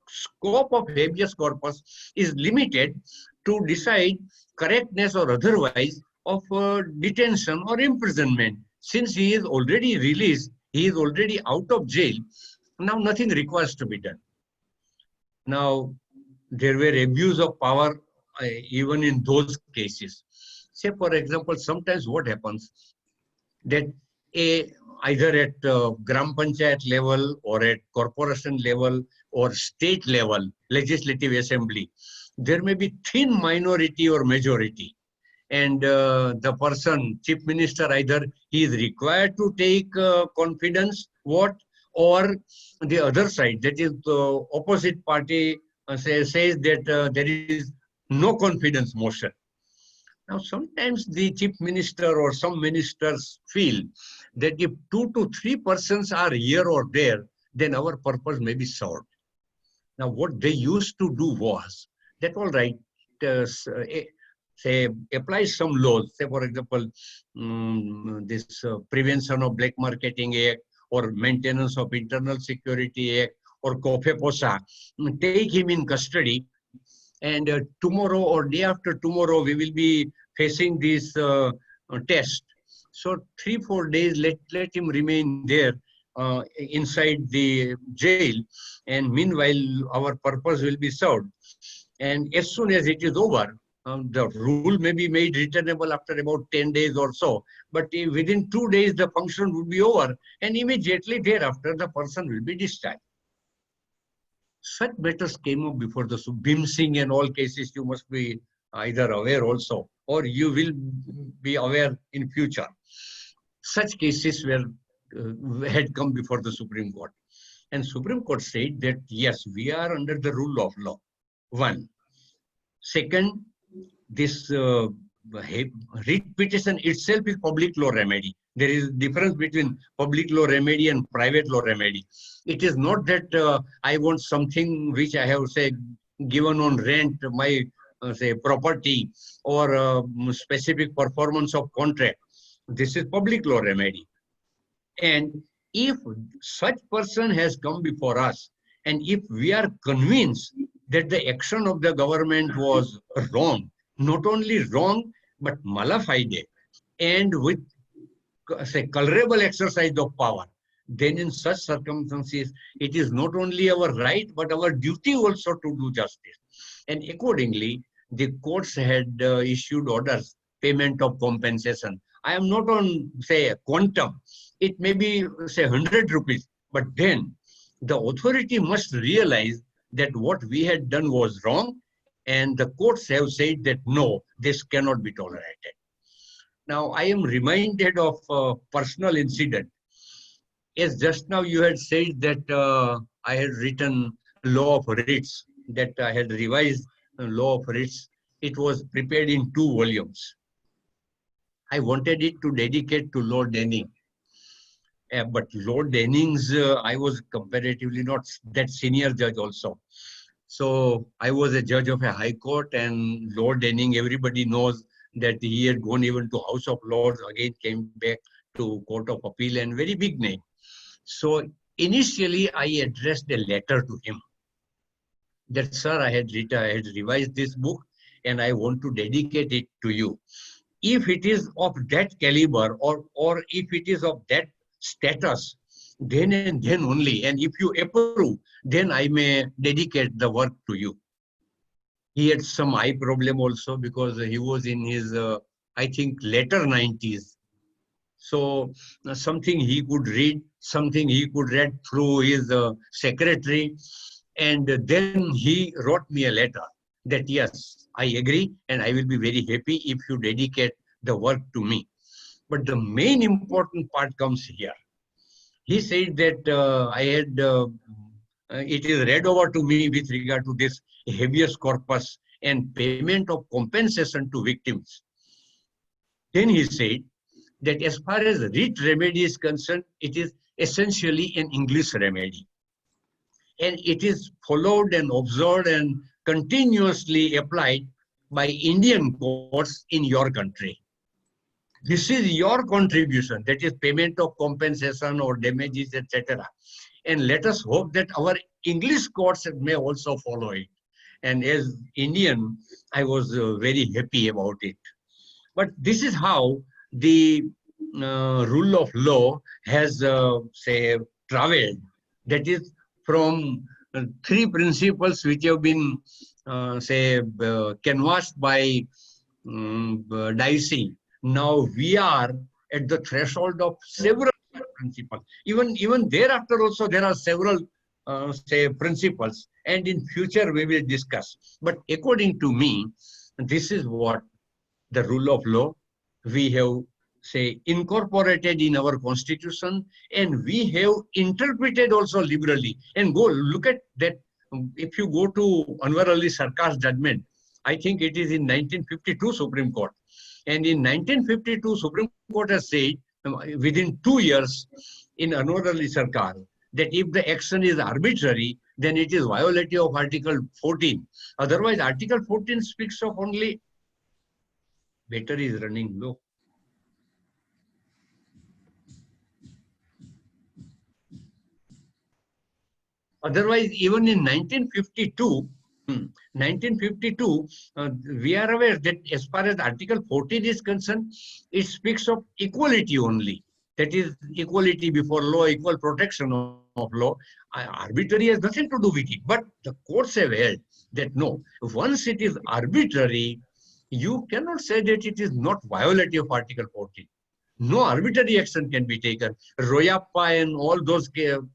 scope of habeas corpus is limited to decide correctness or otherwise of detention or imprisonment. Since he is already released, he is already out of jail, now nothing requires to be done. Now, there were abuse of power even in those cases. Say, for example, sometimes what happens that either at Gram Panchayat level or at corporation level or state level, legislative assembly, there may be thin minority or majority. And the person, chief minister, either he is required to take confidence vote, or the other side, that is the opposite party, says that there is no confidence motion. Now, sometimes the chief minister or some ministers feel that if 2 to 3 persons are here or there, then our purpose may be served. Now, what they used to do was that, all right, say, apply some laws, say, for example, this Prevention of Black Marketing Act or Maintenance of Internal Security Act or COFEPOSA, take him in custody, and tomorrow or day after tomorrow, we will be facing this test. So 3-4 days, let him remain there inside the jail, and meanwhile, our purpose will be served. And as soon as it is over, the rule may be made returnable after about 10 days or so, but within 2 days, the function would be over, and immediately thereafter, the person will be discharged. Such matters came up before the Bhim Singh and all cases. You must be either aware also, or you will be aware in future. Such cases had come before the Supreme Court. And Supreme Court said that, yes, we are under the rule of law. One. Second, this writ petition itself is public law remedy. There is a difference between public law remedy and private law remedy. It is not that I want something which I have, say, given on rent, my say property, or specific performance of contract. This is public law remedy. And if such person has come before us, and if we are convinced that the action of the government was wrong, not only wrong, but mala fide, and with, say, culpable exercise of power, then in such circumstances, it is not only our right, but our duty also to do justice. And accordingly, the courts had issued orders, payment of compensation. I am not on, say, quantum. It may be, say, 100 rupees, but then the authority must realize that what we had done was wrong, and the courts have said that no, this cannot be tolerated. Now, I am reminded of a personal incident. Yes, just now you had said that I had written Law of Writs, that I had revised Law of Writs. It was prepared in 2 volumes. I wanted it to dedicate to Lord Denning. But Lord Denning's, I was comparatively not that senior judge also. So I was a judge of a high court, and Lord Denning, everybody knows that he had gone even to House of Lords, again came back to Court of Appeal, and very big name. So initially I addressed a letter to him that, sir, I had revised this book and I want to dedicate it to you. If it is of that caliber, or if it is of that status, then and then only, and if you approve, then I may dedicate the work to you. He had some eye problem also, because he was in his, I think, later 90s. So something he could read, something he could read through his secretary. And then he wrote me a letter that, yes, I agree, and I will be very happy if you dedicate the work to me. But the main important part comes here. He said that it is read over to me with regard to this habeas corpus and payment of compensation to victims. Then he said that as far as writ remedy is concerned, it is essentially an English remedy. And it is followed and observed and continuously applied by Indian courts in your country. This is your contribution, that is payment of compensation or damages, etc. And let us hope that our English courts may also follow it. And as Indian, I was very happy about it. But this is how the rule of law has, say, traveled. That is from 3 principles which have been, canvassed by Dicey. Now we are at the threshold of several principles. Even thereafter also there are several, principles, and in future we will discuss. But according to me, this is what the rule of law we have, incorporated in our constitution, and we have interpreted also liberally. And go look at that. If you go to Anwar Ali Sarkar's judgment, I think it is in 1952 Supreme Court. And in 1952, Supreme Court has said within 2 years in Anwar Ali Sarkar that if the action is arbitrary, then it is violative of Article 14. Otherwise, Article 14 speaks of only, battery is running low. Otherwise, even in 1952, we are aware that as far as Article 14 is concerned, it speaks of equality only. That is equality before law, equal protection of law. Arbitrary has nothing to do with it. But the courts have held that no, once it is arbitrary, you cannot say that it is not violative of Article 14. No arbitrary action can be taken. Royappa and all those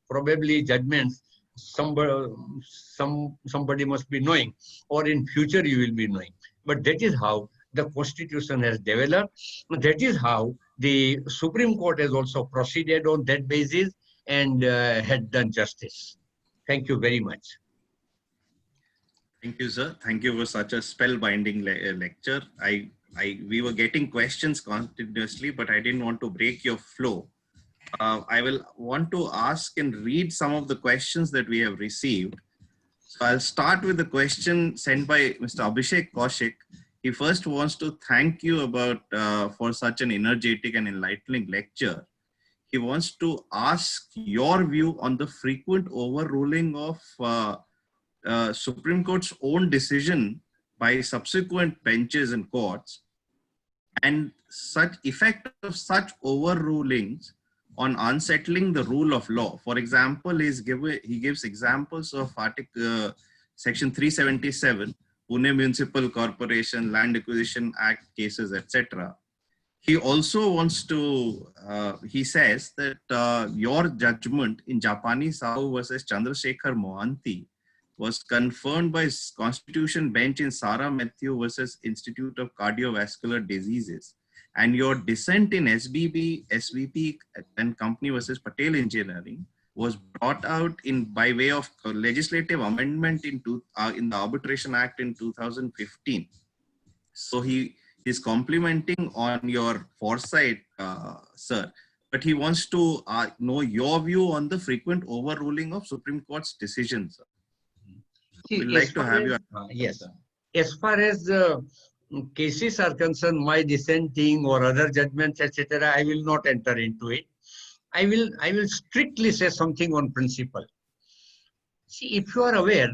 probably judgments, somebody must be knowing, or in future you will be knowing. But that is how the constitution has developed. That is how the Supreme Court has also proceeded on that basis and had done justice. Thank you very much. Thank you, sir. Thank you for such a spellbinding lecture. We were getting questions continuously, but I didn't want to break your flow. I will want to ask and read some of the questions that we have received. So I'll start with the question sent by Mr. Abhishek Kaushik. He first wants to thank you for such an energetic and enlightening lecture. He wants to ask your view on the frequent overruling of Supreme Court's own decision by subsequent benches and courts, and such effect of such overrulings on unsettling the rule of law. For example, he gives examples of Section 377, Pune Municipal Corporation, Land Acquisition Act cases, etc. He also wants to, he says that your judgment in Japani Sahu versus Chandrasekhar Mohanty was confirmed by Constitution Bench in Sarah Matthew versus Institute of Cardiovascular Diseases. And your dissent in SVP and Company versus Patel Engineering was brought out by way of legislative amendment in the Arbitration Act in 2015. So he is complimenting on your foresight, sir, but he wants to know your view on the frequent overruling of Supreme Court's decisions. See, We'd like to have your yes. As far as cases are concerned, my dissenting or other judgments, etc., I will not enter into it. I will strictly say something on principle. See, if you are aware,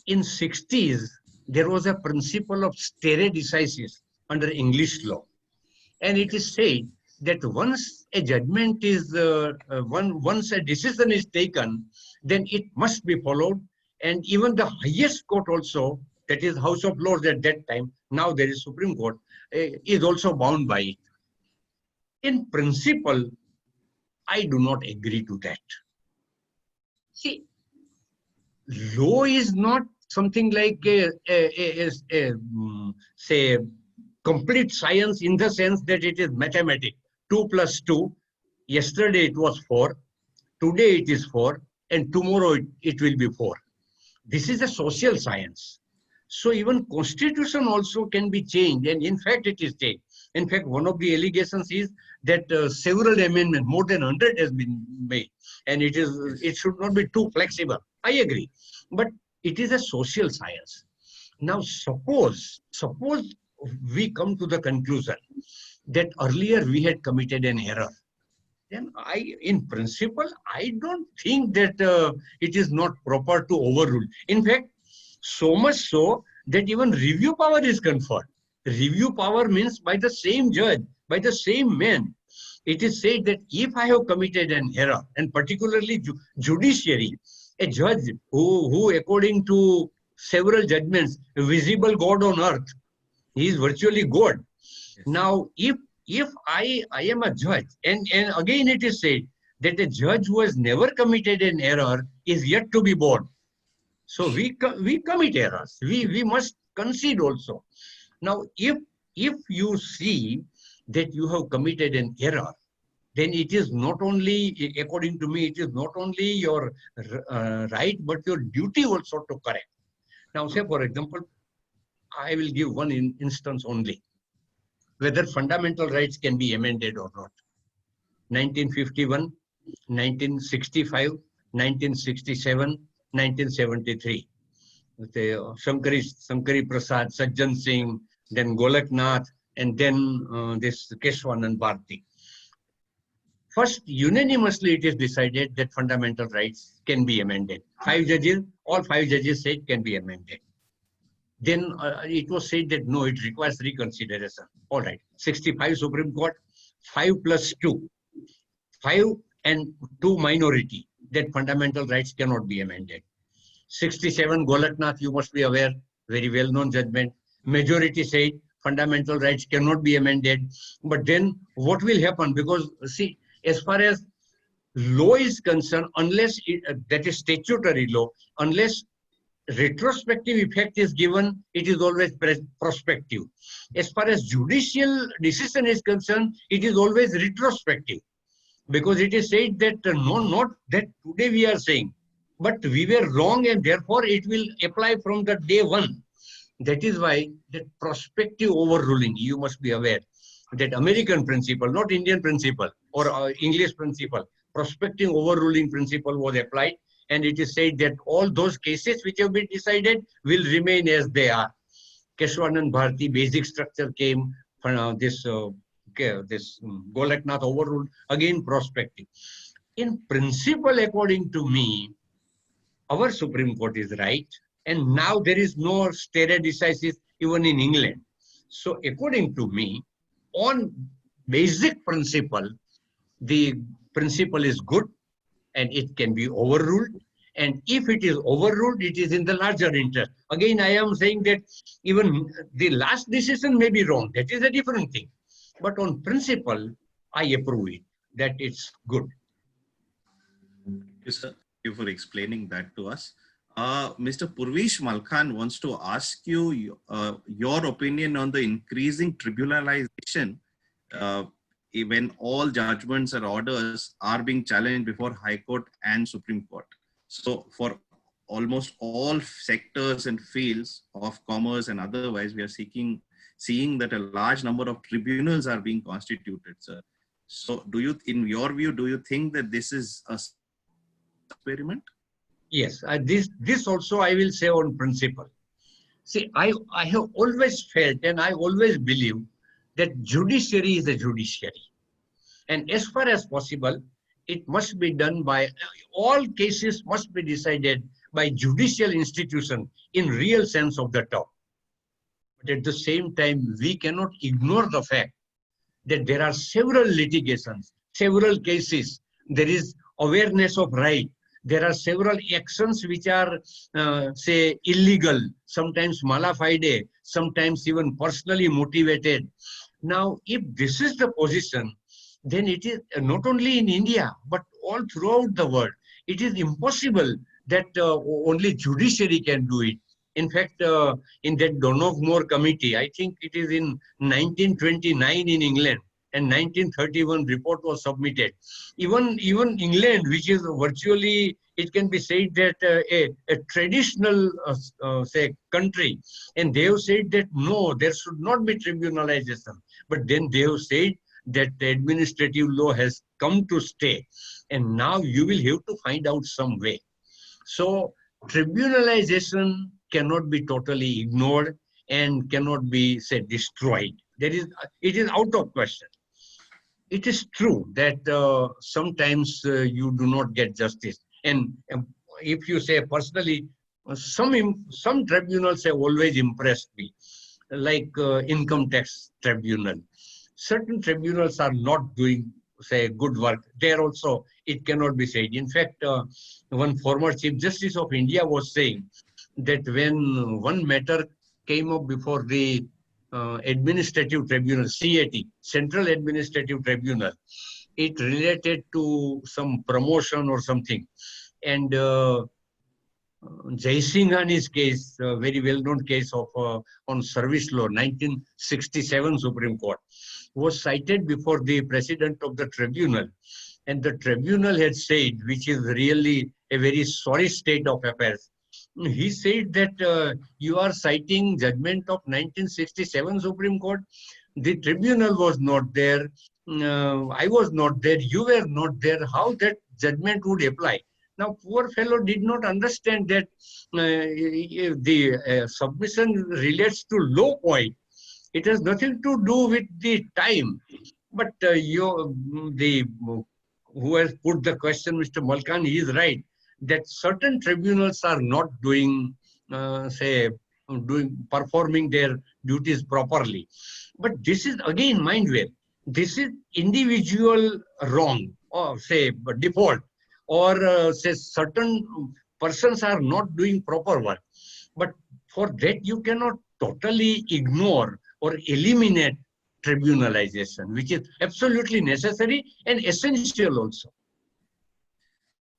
in 60s, there was a principle of stare decisis under English law. And it is said that once a judgment is, once a decision is taken, then it must be followed. And even the highest court also, that is House of Lords at that time, now there is Supreme Court, is also bound by it. In principle, I do not agree to that. See, law is not something like say, complete science in the sense that it is mathematics. 2 plus 2, yesterday it was 4, today it is 4, and tomorrow it will be 4. This is a social science. So even constitution also can be changed, and in fact it is changed. In fact, one of the allegations is that several amendments, more than 100 has been made, and it should not be too flexible. I agree, but it is a social science. Now suppose we come to the conclusion that earlier we had committed an error, then in principle, I don't think that it is not proper to overrule. In fact, so much so that even review power is conferred. Review power means by the same judge, by the same man. It is said that if I have committed an error, and particularly judiciary, a judge who according to several judgments, visible God on earth, he is virtually God. Yes. Now, if I am a judge, and again it is said that a judge who has never committed an error is yet to be born. So we commit errors. We must concede also. Now, if you see that you have committed an error, then it is not only, according to me, it is not only your right, but your duty also to correct. Now, say for example, I will give one instance only, whether fundamental rights can be amended or not. 1951, 1965, 1967, 1973. Shankari Prasad, Sajjan Singh, then Golak Nath, and then this Keshwanand Bharti. First, unanimously it is decided that fundamental rights can be amended. All five judges said can be amended. Then it was said that no, it requires reconsideration. All right, 65 Supreme Court, 5 plus 2, 5 and 2 minority, that fundamental rights cannot be amended. 67 Golak Nath, you must be aware, very well-known judgment. Majority said fundamental rights cannot be amended. But then what will happen? Because see, as far as law is concerned, unless that is statutory law, unless retrospective effect is given, it is always prospective. As far as judicial decision is concerned, it is always retrospective, because it is said that no, not that today we are saying, but we were wrong and therefore it will apply from the day one. That is why that prospective overruling, you must be aware that American principle, not Indian principle or English principle, prospective overruling principle was applied. And it is said that all those cases which have been decided will remain as they are. Keshwanand Bharti, basic structure came, this Golak Nath overruled, again prospective. In principle, according to me, our Supreme Court is right. And now there is no stare decisis even in England. So according to me, on basic principle, the principle is good and it can be overruled. And if it is overruled, it is in the larger interest. Again, I am saying that even the last decision may be wrong. That is a different thing. But on principle, I approve it, that it's good. Thank you, sir. Thank you for explaining that to us. Mr. Purvish Malkhan wants to ask you your opinion on the increasing tribunalization when all judgments or orders are being challenged before High Court and Supreme Court. So for almost all sectors and fields of commerce and otherwise, we are seeing that a large number of tribunals are being constituted, sir. So in your view, do you think that this is a experiment? Yes, this also I will say on principle. See, I have always felt and I always believe that judiciary is a judiciary. And as far as possible, it must be done by, all cases must be decided by judicial institution in real sense of the term. But at the same time, we cannot ignore the fact that there are several litigations, several cases, there is awareness of right. There are several actions which are, say, illegal, sometimes mala fide, sometimes even personally motivated. Now, if this is the position, then it is not only in India, but all throughout the world. It is impossible that only judiciary can do it. In fact, in that Donoghmore committee, I think it is in 1929 in England, and 1931 report was submitted. Even England, which is virtually, it can be said that a traditional say country, and they have said that no, there should not be tribunalization. But then they have said that the administrative law has come to stay, and now you will have to find out some way. So tribunalization cannot be totally ignored and cannot be, say, destroyed. It is out of question. It is true that sometimes you do not get justice. And if you say personally, some tribunals have always impressed me, like income tax tribunal. Certain tribunals are not doing, say, good work. There also, it cannot be said. In fact, one former Chief Justice of India was saying that when one matter came up before the administrative tribunal, CAT, Central Administrative Tribunal, it related to some promotion or something. And Jaisinghani's case, very well-known case of on service law, 1967 Supreme Court, was cited before the president of the tribunal. And the tribunal had said, which is really a very sorry state of affairs, he said that you are citing judgment of 1967 Supreme Court. The tribunal was not there. I was not there. You were not there. How that judgment would apply? Now, poor fellow did not understand that the submission relates to law point. It has nothing to do with the time. But who has put the question, Mr. Malkhan, he is right, that certain tribunals are not doing, performing their duties properly. But this is, again, mind well, this is individual wrong, or say default, or say certain persons are not doing proper work. But for that, you cannot totally ignore or eliminate tribunalization, which is absolutely necessary and essential also.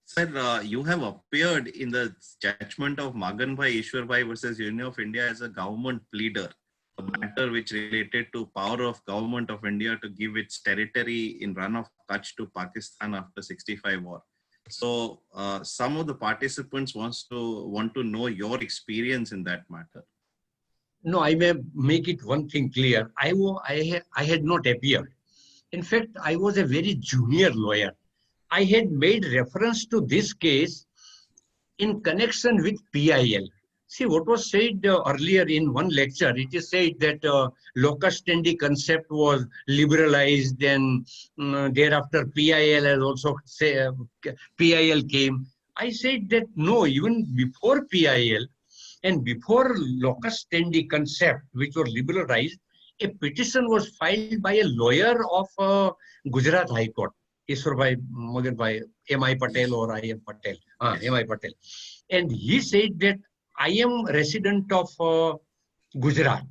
Sir, you have appeared in the judgment of Maganbhai Ishwarbhai versus Union of India as a government pleader, a matter which related to power of government of India to give its territory in run of Kutch to Pakistan after 65 war. So some of the participants want to know your experience in that matter. No, I may make it one thing clear. I had not appeared. In fact, I was a very junior lawyer. I had made reference to this case in connection with PIL. See, what was said earlier in one lecture, it is said that locus standi concept was liberalized, and thereafter PIL has also, PIL came. I said that no, even before PIL and before locus standi concept, which was liberalized, a petition was filed by a lawyer of Gujarat High Court. Ishwarbhai, Maganbhai, M.I. Patel or I.M. Patel, M.I. Patel. And he said that I am resident of Gujarat.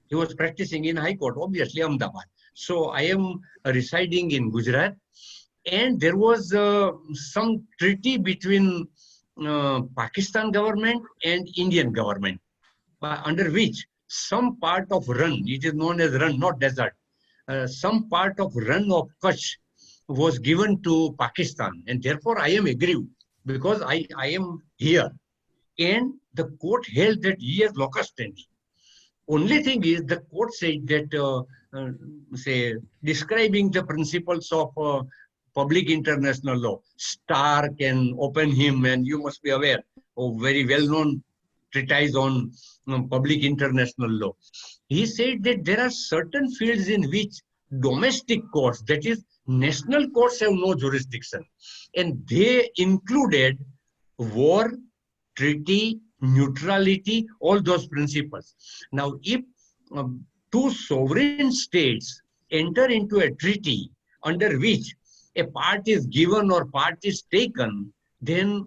He was practicing in High Court, obviously Ahmedabad. So I am residing in Gujarat. And there was some treaty between Pakistan government and Indian government, under which some part of Rann, it is known as Rann, not desert, some part of Rann of Kutch was given to Pakistan, and therefore I am aggrieved because I am here, and the court held that he has locus standi. Only thing is, the court said that, say, describing the principles of public international law, Stark and Oppenheim, and you must be aware of very well-known treatise on public international law. He said that there are certain fields in which domestic courts, that is, national courts, have no jurisdiction, and they included war, treaty, neutrality, all those principles. Now, if two sovereign states enter into a treaty under which a part is given or part is taken, then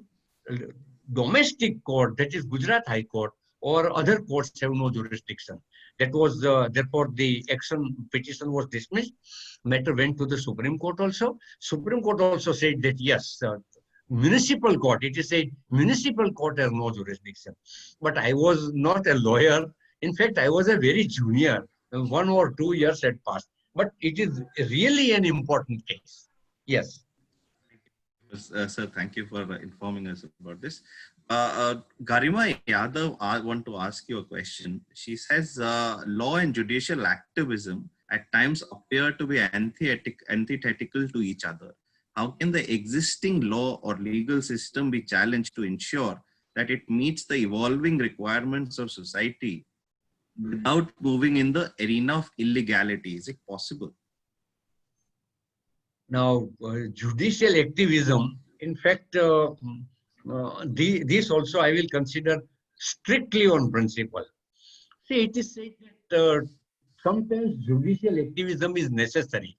domestic court, that is Gujarat High Court, or other courts have no jurisdiction. That was, therefore, the petition was dismissed. Matter went to the Supreme Court also. Supreme Court also said that yes, municipal court, it is said municipal court has no jurisdiction. But I was not a lawyer. In fact, I was a very junior. 1 or 2 years had passed. But it is really an important case. Yes. Sir, thank you for informing us about this. Garima Yadav, I want to ask you a question. She says law and judicial activism at times appear to be antithetical to each other. How can the existing law or legal system be challenged to ensure that it meets the evolving requirements of society without moving in the arena of illegality? Is it possible? Now, judicial activism, in fact, this also I will consider strictly on principle. See, it is said that sometimes judicial activism is necessary.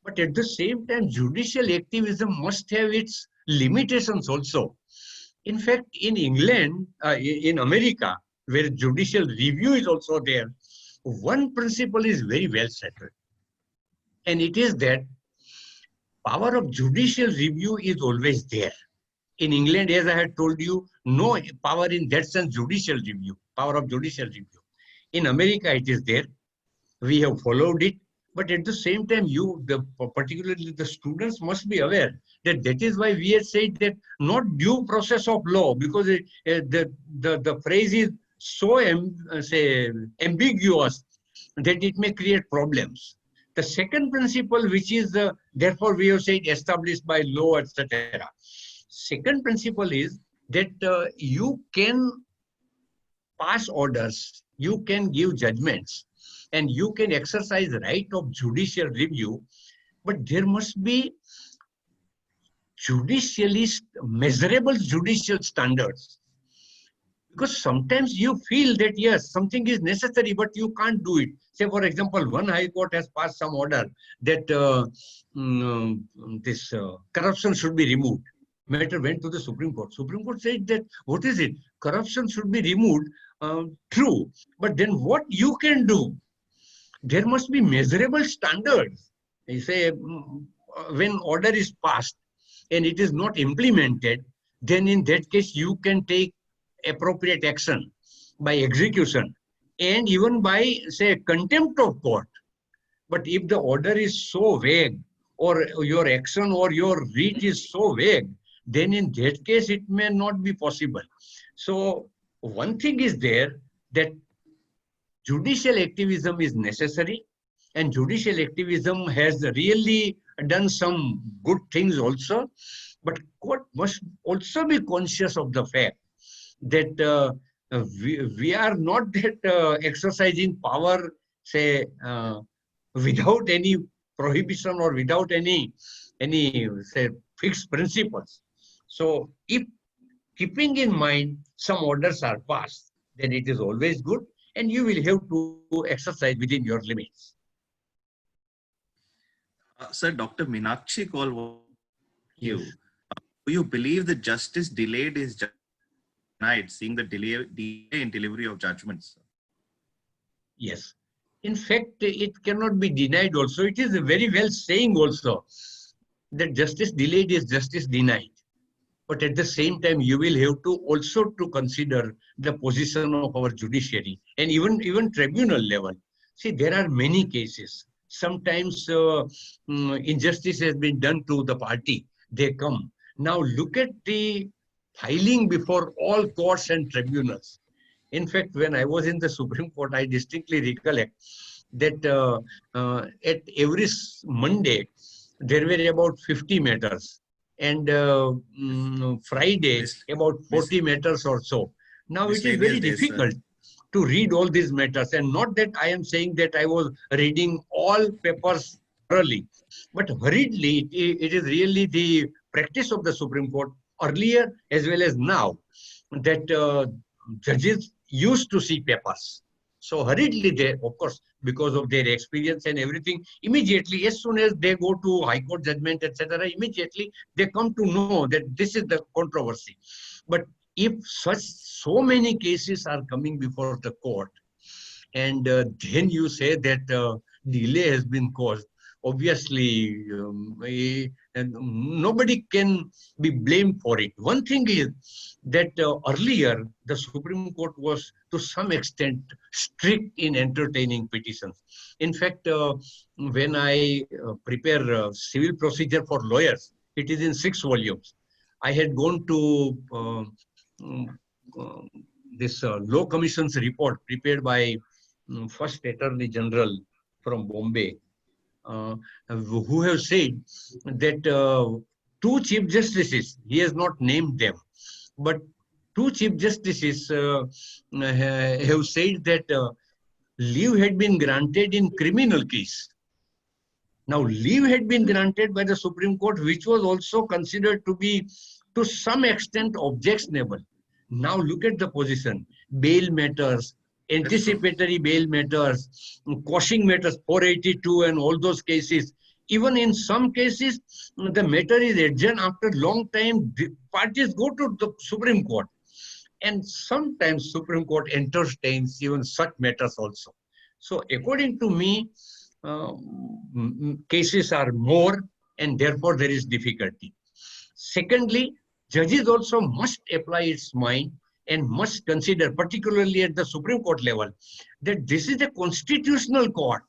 But at the same time, judicial activism must have its limitations also. In fact, in England, in America, where judicial review is also there, one principle is very well settled. And it is that power of judicial review is always there. In England, as I had told you, no power in that sense, judicial review, power of judicial review. In America, it is there. We have followed it. But at the same time, particularly the students, must be aware that that is why we have said that not due process of law, because the phrase is so ambiguous that it may create problems. The second principle, which is therefore we have said established by law, etc. Second principle is that you can pass orders, you can give judgments, and you can exercise right of judicial review, but there must be measurable judicial standards. Because sometimes you feel that yes, something is necessary, but you can't do it. Say, for example, one high court has passed some order that corruption should be removed. Matter went to the Supreme Court. Supreme Court said that, what is it? Corruption should be removed. True. But then what you can do? There must be measurable standards. You say, when order is passed and it is not implemented, then in that case, you can take appropriate action by execution and even by, say, contempt of court. But if the order is so vague, or your action or your reach is so vague, then in that case, it may not be possible. So one thing is there, that judicial activism is necessary, and judicial activism has really done some good things also. But court must also be conscious of the fact that we are not that exercising power, say, without any prohibition or without any say fixed principles. So if keeping in mind some orders are passed, then it is always good, and you will have to exercise within your limits. Sir, Dr. Meenakshi Kaul, do you believe that justice delayed is denied, seeing the delay in delivery of judgments? Yes. In fact, it cannot be denied also. It is a very well saying also that justice delayed is justice denied. but at the same time, you will have to also to consider the position of our judiciary and even tribunal level. See, there are many cases. Sometimes injustice has been done to the party. They come. Now look at the filing before all courts and tribunals. In fact, when I was in the Supreme Court, I distinctly recollect that at every Monday, there were about 50 matters. And Friday, about 40 matters or so. Now it is very difficult to read all these matters. And not that I am saying that I was reading all papers thoroughly, but hurriedly, it is really the practice of the Supreme Court earlier as well as now that judges used to see papers. So hurriedly they, of course, because of their experience and everything, immediately, as soon as they go to High Court judgment, etc., immediately they come to know that this is the controversy. But if so many cases are coming before the court, and then you say that delay has been caused, obviously, and nobody can be blamed for it. One thing is that earlier, the Supreme Court was to some extent strict in entertaining petitions. In fact, when I prepare civil procedure for lawyers, it is in 6 volumes. I had gone to this Law Commission's report prepared by first Attorney General from Bombay, who have said that 2 Chief Justices, he has not named them, but 2 Chief Justices have said that leave had been granted in criminal case. Now, leave had been granted by the Supreme Court, which was also considered to be to some extent objectionable. Now, look at the position. Bail matters, anticipatory bail matters, quashing matters, 482 and all those cases. Even in some cases, the matter is adjourned after long time. The parties go to the Supreme Court. And sometimes Supreme Court entertains even such matters also. So according to me, cases are more and therefore there is difficulty. Secondly, judges also must apply its mind and must consider, particularly at the Supreme Court level, that this is a constitutional court.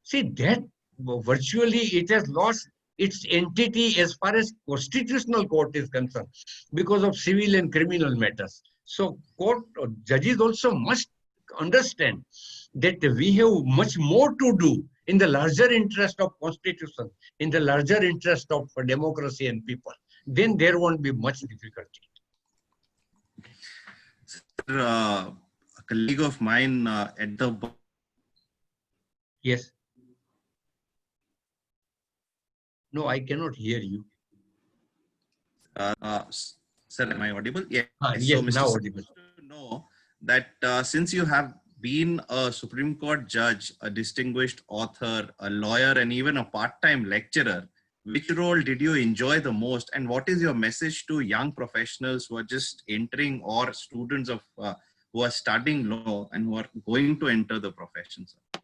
See, that virtually it has lost its entity as far as constitutional court is concerned because of civil and criminal matters. So court judges also must understand that we have much more to do in the larger interest of constitution, in the larger interest of democracy and people. Then there won't be much difficulty. Sir, a colleague of mine at the... Yes. No, I cannot hear you. Sir, am I audible? Yeah. Yes, so, Mr. now audible. To know that since you have been a Supreme Court judge, a distinguished author, a lawyer, and even a part-time lecturer, which role did you enjoy the most? And what is your message to young professionals who are just entering or students of who are studying law and who are going to enter the profession? Sir?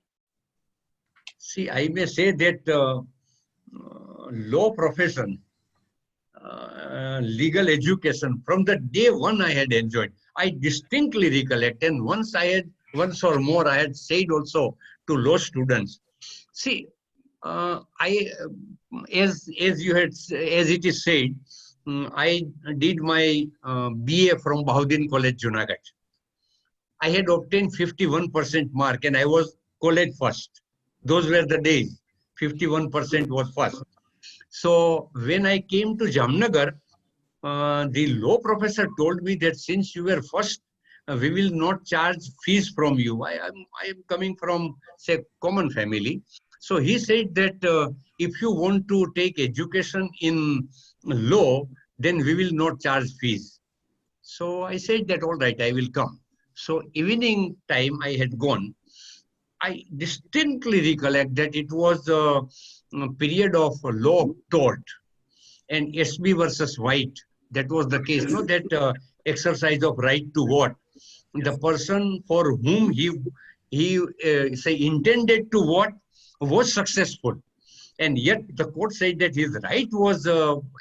See, I may say that law profession, legal education, from the day one I had enjoyed. I distinctly recollect, and once or more I had said also to law students. See, as it is said, I did my BA from Bahauddin College, Junagadh. I had obtained 51% mark, and I was college first. Those were the days. 51% was first. So when I came to Jamnagar, the law professor told me that since you were first, we will not charge fees from you. I am coming from, say, common family. So he said that if you want to take education in law, then we will not charge fees. So I said that, all right, I will come. So evening time I had gone. I distinctly recollect that it was a period of law tort and SB versus White. That was the case, no? That exercise of right to vote. The person for whom he intended to vote was successful, and yet the court said that his right was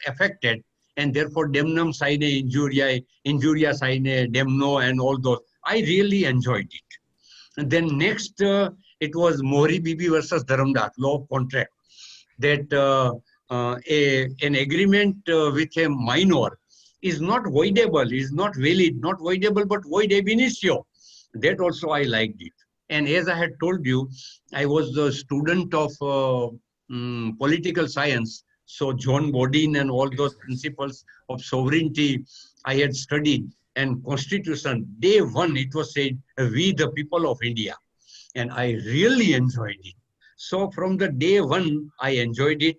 affected, and therefore damnum sine injuria, injuria sine damno, and all those. I really enjoyed it. And then next, it was Mohri Bibi versus Dharamdas, law of contract, that an agreement with a minor is not voidable, is not valid, not voidable, but void ab initio. That also I liked it. And as I had told you, I was a student of political science. So John Bodin and all those principles of sovereignty I had studied. And Constitution, day one, it was said, we the people of India. And I really enjoyed it. So from the day one, I enjoyed it.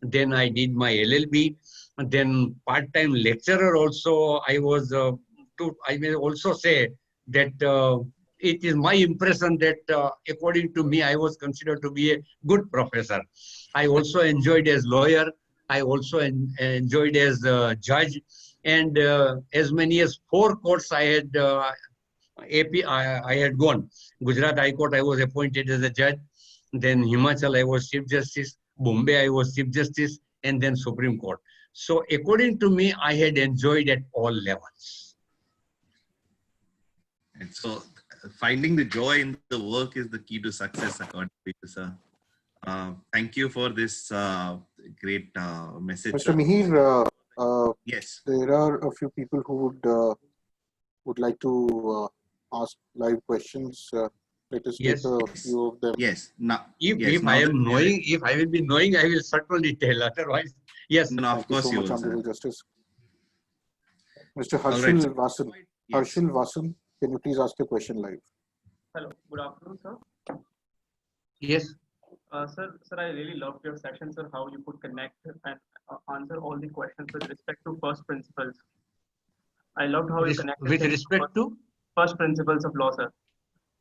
Then I did my LLB. And then part-time lecturer also. I was, I may also say that it is my impression that according to me, I was considered to be a good professor. I also enjoyed as lawyer. I also enjoyed as a judge. And as many as 4 courts I had I had gone. Gujarat High Court, I was appointed as a judge. Then Himachal, I was Chief Justice. Bombay, I was Chief Justice. And then Supreme Court. So according to me, I had enjoyed at all levels. And so finding the joy in the work is the key to success, according to you, sir. Thank you for this great message. Mr. Mihir, Yes. there are a few people who would like to ask live questions. Let us Yes. take a few of them. Yes. Now, If, yes, if now I that am we are- knowing, if I will be knowing, I will certainly tell. Otherwise, yes. No, of Thank you course so you much, will, sir. Honorable Justice. Mr. All right, Harshil sir. Vasan. Yes. Harshil Vasan, can you please ask your question live? Hello, good afternoon, sir. Yes. Sir, I really loved your session, sir, how you could connect and answer all the questions with respect to first principles. I loved how you connected With them respect to? first principles of law, sir.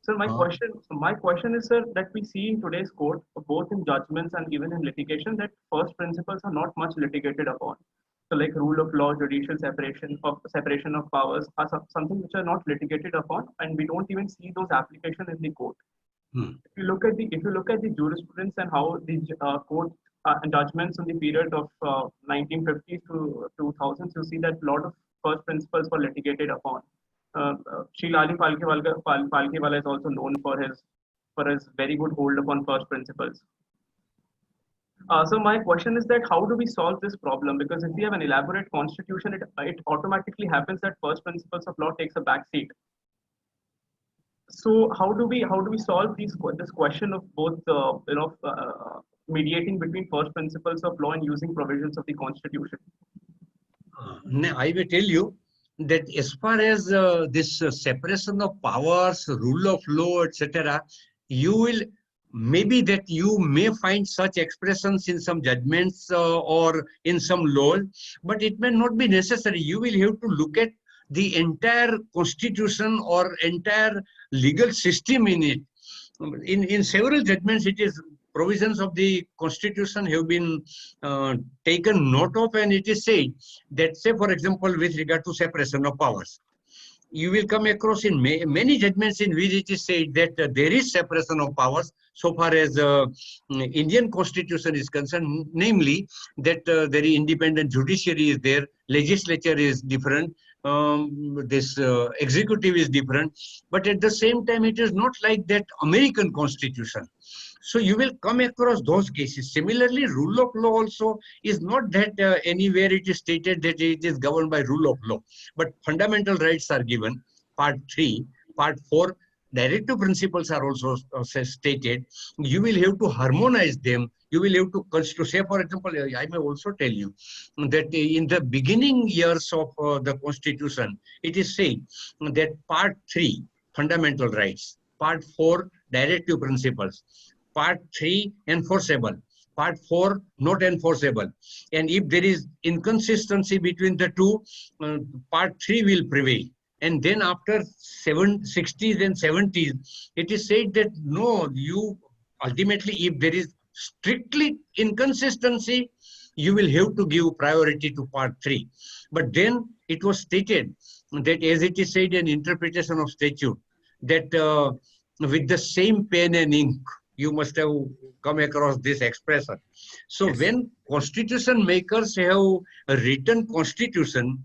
Sir, my question is, sir, that we see in today's court, both in judgments and even in litigation, that first principles are not much litigated upon. So, like rule of law, judicial separation of powers are something which are not litigated upon, and we don't even see those application in the court. If you look at the jurisprudence and how the court judgments in the period of 1950s to 2000s, you see that a lot of first principles were litigated upon. Sri Lali Palkhiwala is also known for his very good hold upon first principles. So my question is that how do we solve this problem? Because if we have an elaborate constitution, it automatically happens that first principles of law takes a back seat. So how do we solve this question of both mediating between first principles of law and using provisions of the constitution? I will tell you that as far as this separation of powers, rule of law, etc., you will maybe that you may find such expressions in some judgments or in some laws, but it may not be necessary. You will have to look at the entire constitution or entire legal system in it. In several judgments, it is provisions of the constitution have been taken note of, and it is said that, say for example, with regard to separation of powers, you will come across in many judgments in which it is said that there is separation of powers so far as Indian constitution is concerned, namely that the independent judiciary is there, legislature is different, this executive is different, but at the same time it is not like that American constitution. So you will come across those cases. Similarly, rule of law also is not that anywhere it is stated that it is governed by rule of law, but fundamental rights are given, part 3, part 4, directive principles are also stated. You will have to harmonize them. You will have to say, for example, I may also tell you that in the beginning years of the constitution, it is said that part 3, fundamental rights, part 4, directive principles, part 3, enforceable, part 4, not enforceable. And if there is inconsistency between the two, part 3 will prevail. And then after 60s and 70s, it is said that no, you ultimately, if there is strictly inconsistency, you will have to give priority to part 3. But then it was stated that, as it is said in interpretation of statute, that with the same pen and ink, you must have come across this expression. So Yes. when constitution makers have written constitution,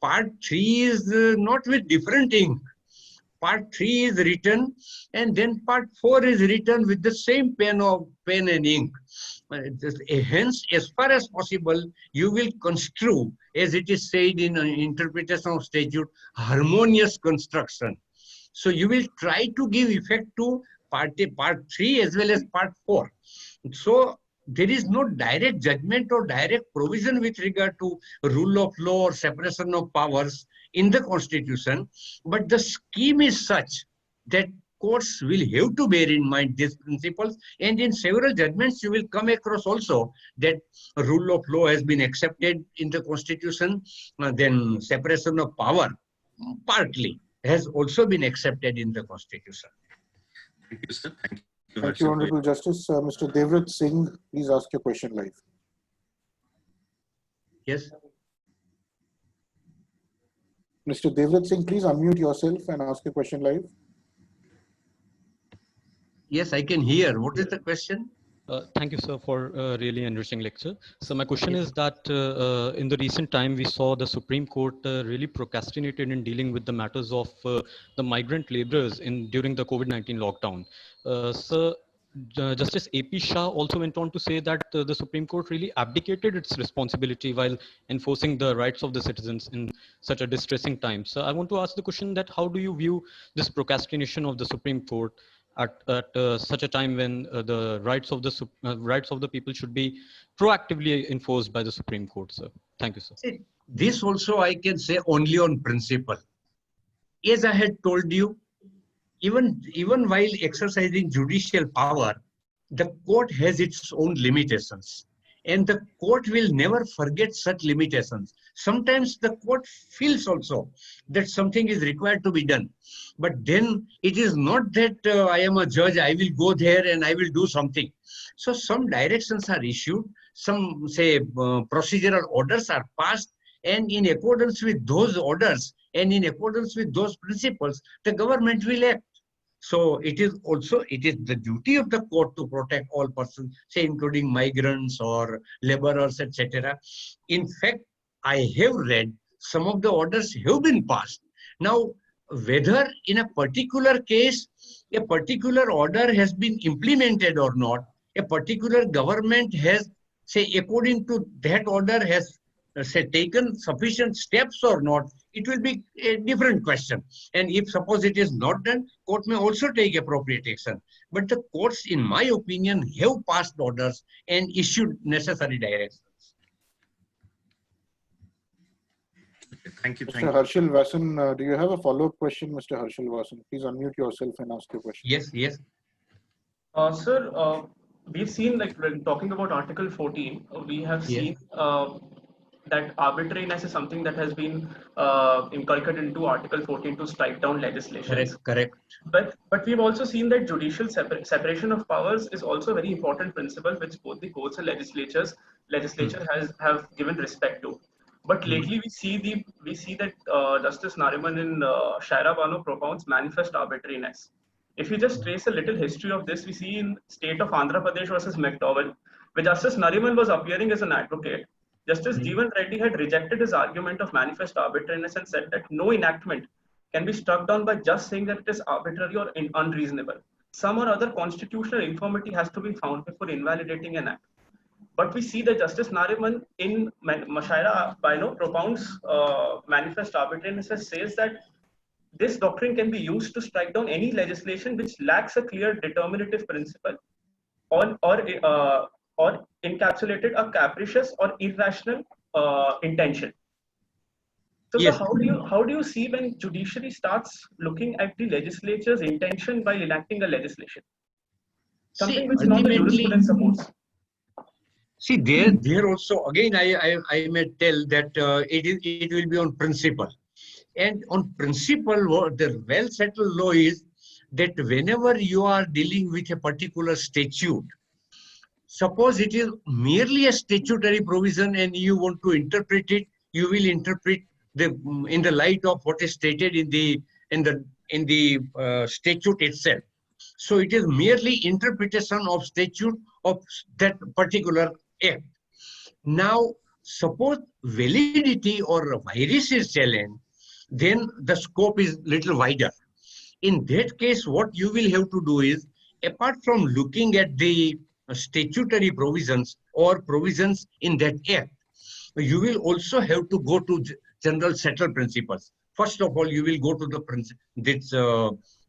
part 3 is not with different ink. Part 3 is written and then part 4 is written with the same pen and ink. Hence, as far as possible, you will construe, as it is said in interpretation of statute, harmonious construction. So you will try to give effect to part 3 as well as part 4. So there is no direct judgment or direct provision with regard to rule of law or separation of powers in the constitution, but the scheme is such that courts will have to bear in mind these principles, and in several judgments you will come across also that rule of law has been accepted in the constitution, then separation of power partly has also been accepted in the constitution. Thank you, sir. Thank you. Thank you, Honorable Justice. Mr. Devrat Singh, please ask your question live. Yes. Mr. Devrat Singh, please unmute yourself and ask your question live. Yes, I can hear. What is the question? Thank you, sir, for a really enriching lecture. So my question is that in the recent time, we saw the Supreme Court really procrastinated in dealing with the matters of the migrant laborers during the COVID-19 lockdown. Sir, Justice A.P. Shah also went on to say that the Supreme Court really abdicated its responsibility while enforcing the rights of the citizens in such a distressing time. So I want to ask the question that how do you view this procrastination of the Supreme Court at such a time when the rights of the people should be proactively enforced by the Supreme Court, sir? Thank you, sir. See, this also I can say only on principle. As I had told you, even while exercising judicial power, the court has its own limitations. And the court will never forget such limitations. Sometimes the court feels also that something is required to be done. But then it is not that I am a judge, I will go there and I will do something. So some directions are issued, some say procedural orders are passed, and in accordance with those orders and in accordance with those principles, the government will act. So it is the duty of the court to protect all persons, say including migrants or laborers, etc. In fact, I have read some of the orders have been passed. Now, whether in a particular case, a particular order has been implemented or not, a particular government has, say, according to that order has say taken sufficient steps or not, it will be a different question. And if suppose it is not done, court may also take appropriate action. But the courts, in my opinion, have passed orders and issued necessary directions. Thank you. Mr. Harshil Vasan, do you have a follow-up question, Mr. Harshil Vasan? Please unmute yourself and ask your question. Yes. Sir, we've seen, like, when talking about Article 14, we have seen that arbitrariness is something that has been inculcated into Article 14 to strike down legislation. Correct. But we've also seen that judicial separation of powers is also a very important principle which both the courts and legislature have given respect to. But lately we see that Justice Nariman in Shaira Bano propounds manifest arbitrariness. If you just trace a little history of this, we see in state of Andhra Pradesh versus McDowell, where Justice Nariman was appearing as an advocate, Justice Jeevan Reddy had rejected his argument of manifest arbitrariness and said that no enactment can be struck down by just saying that it is arbitrary or unreasonable. Some or other constitutional infirmity has to be found before invalidating an act. But we see that Justice Nariman in Shaira Bano propounds manifest arbitrariness and says that this doctrine can be used to strike down any legislation which lacks a clear determinative principle or encapsulated a capricious or irrational intention. So, Yes. so how do you see when judiciary starts looking at the legislature's intention while enacting a legislation? Something which not the jurisprudence supports. See, there also, again, I may tell that it will be on principle. And on principle, the well-settled law is that whenever you are dealing with a particular statute, suppose it is merely a statutory provision and you want to interpret it, you will interpret in the light of what is stated in the statute itself. So it is merely interpretation of statute of that particular act. Now, suppose validity or virus is challenged, then the scope is little wider. In that case, what you will have to do is, apart from looking at the statutory provisions or provisions in that act, you will also have to go to general settled principles. First of all, you will go to the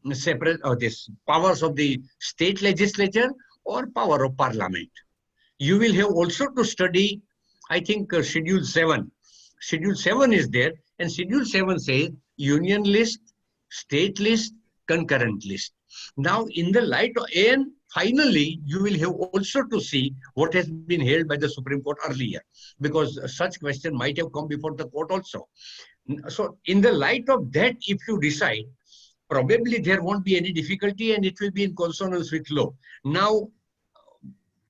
this powers of the state legislature or power of parliament. You will have also to study, I think, Schedule 7. Schedule 7 is there, and Schedule 7 says union list, state list, concurrent list. Now, in the light of, and finally, you will have also to see what has been held by the Supreme Court earlier, because such question might have come before the court also. So, in the light of that, if you decide, probably there won't be any difficulty and it will be in consonance with law. Now,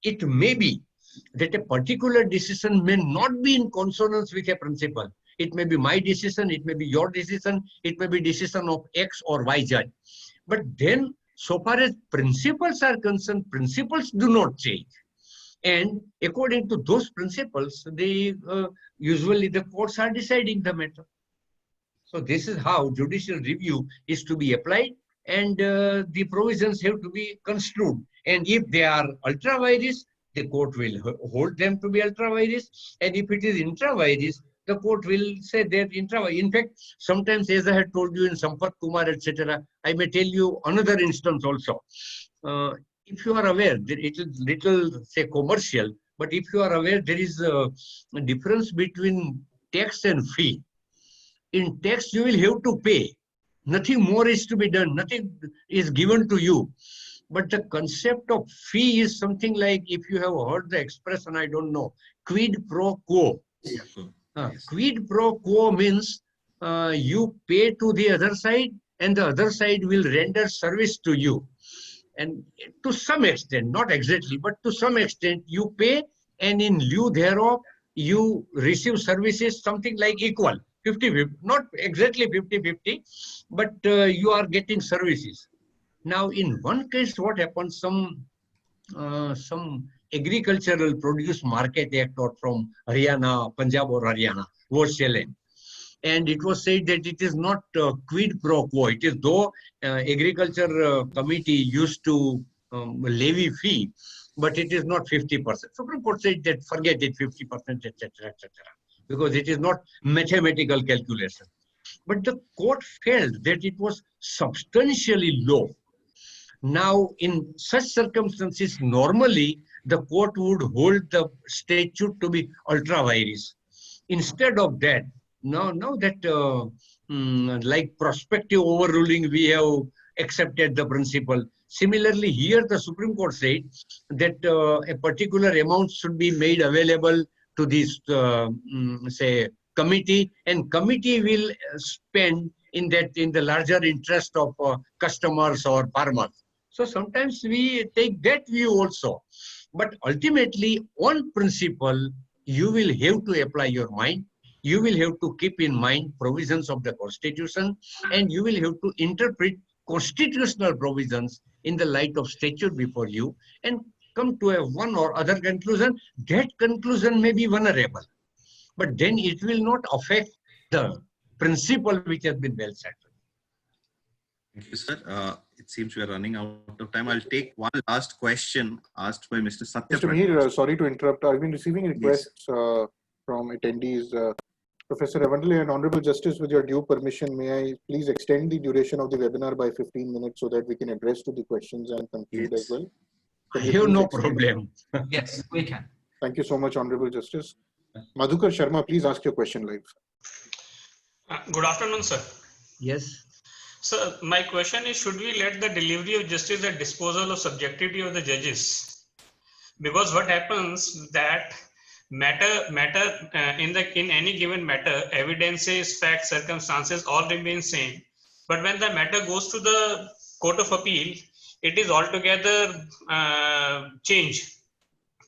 it may be that a particular decision may not be in consonance with a principle. It may be my decision, it may be your decision, it may be decision of X or Y judge. But then, so far as principles are concerned, principles do not change. And according to those principles, they usually the courts are deciding the matter. So this is how judicial review is to be applied, and the provisions have to be construed. And if they are ultra vires, the court will hold them to be ultra vires. And if it is intra vires, the court will say that intra vires. In fact, sometimes, as I had told you in Sampath Kumar, etc., I may tell you another instance also. If you are aware, it is little, say, commercial, but if you are aware, there is a difference between tax and fee. In tax, you will have to pay. Nothing more is to be done. Nothing is given to you. But the concept of fee is something like, if you have heard the expression, I don't know, quid pro quo. Yes. Quid pro quo means you pay to the other side and the other side will render service to you. And to some extent, not exactly, but to some extent, you pay, and in lieu thereof, you receive services something like equal, 50-50, not exactly 50-50, but you are getting services. Now, in one case, what happens, some agricultural produce market act or from Haryana, Punjab or Haryana was challenged. And it was said that it is not quid pro quo. It is though agriculture committee used to levy fee, but it is not 50%. Supreme Court said that forget it, 50%, etc., because it is not mathematical calculation. But the court felt that it was substantially low. Now, in such circumstances, normally the court would hold the statute to be ultra vires. Instead of that, now that like prospective overruling, we have accepted the principle. Similarly, here the Supreme Court said that a particular amount should be made available to this, say, committee, and committee will spend in the larger interest of customers or farmers. So sometimes we take that view also. But ultimately, on principle, you will have to apply your mind. You will have to keep in mind provisions of the Constitution, and you will have to interpret constitutional provisions in the light of statute before you and come to a one or other conclusion. That conclusion may be vulnerable, but then it will not affect the principle which has been well settled. Thank you, sir. It seems we are running out of time. I'll take one last question asked by Mr. Satya. Mr. Mihir, sorry to interrupt. I've been receiving requests from attendees. Professor Ravandale and Honorable Justice, with your due permission, may I please extend the duration of the webinar by 15 minutes so that we can address to the questions and conclude as well? I have no problem. Yes, we can. Thank you so much, Honorable Justice. Madhukar Sharma, please ask your question live. Good afternoon, sir. Yes. So my question is, should we let the delivery of justice at disposal of subjectivity of the judges? Because what happens that in any given matter, evidences, facts, circumstances all remain same. But when the matter goes to the Court of Appeal, it is altogether changed.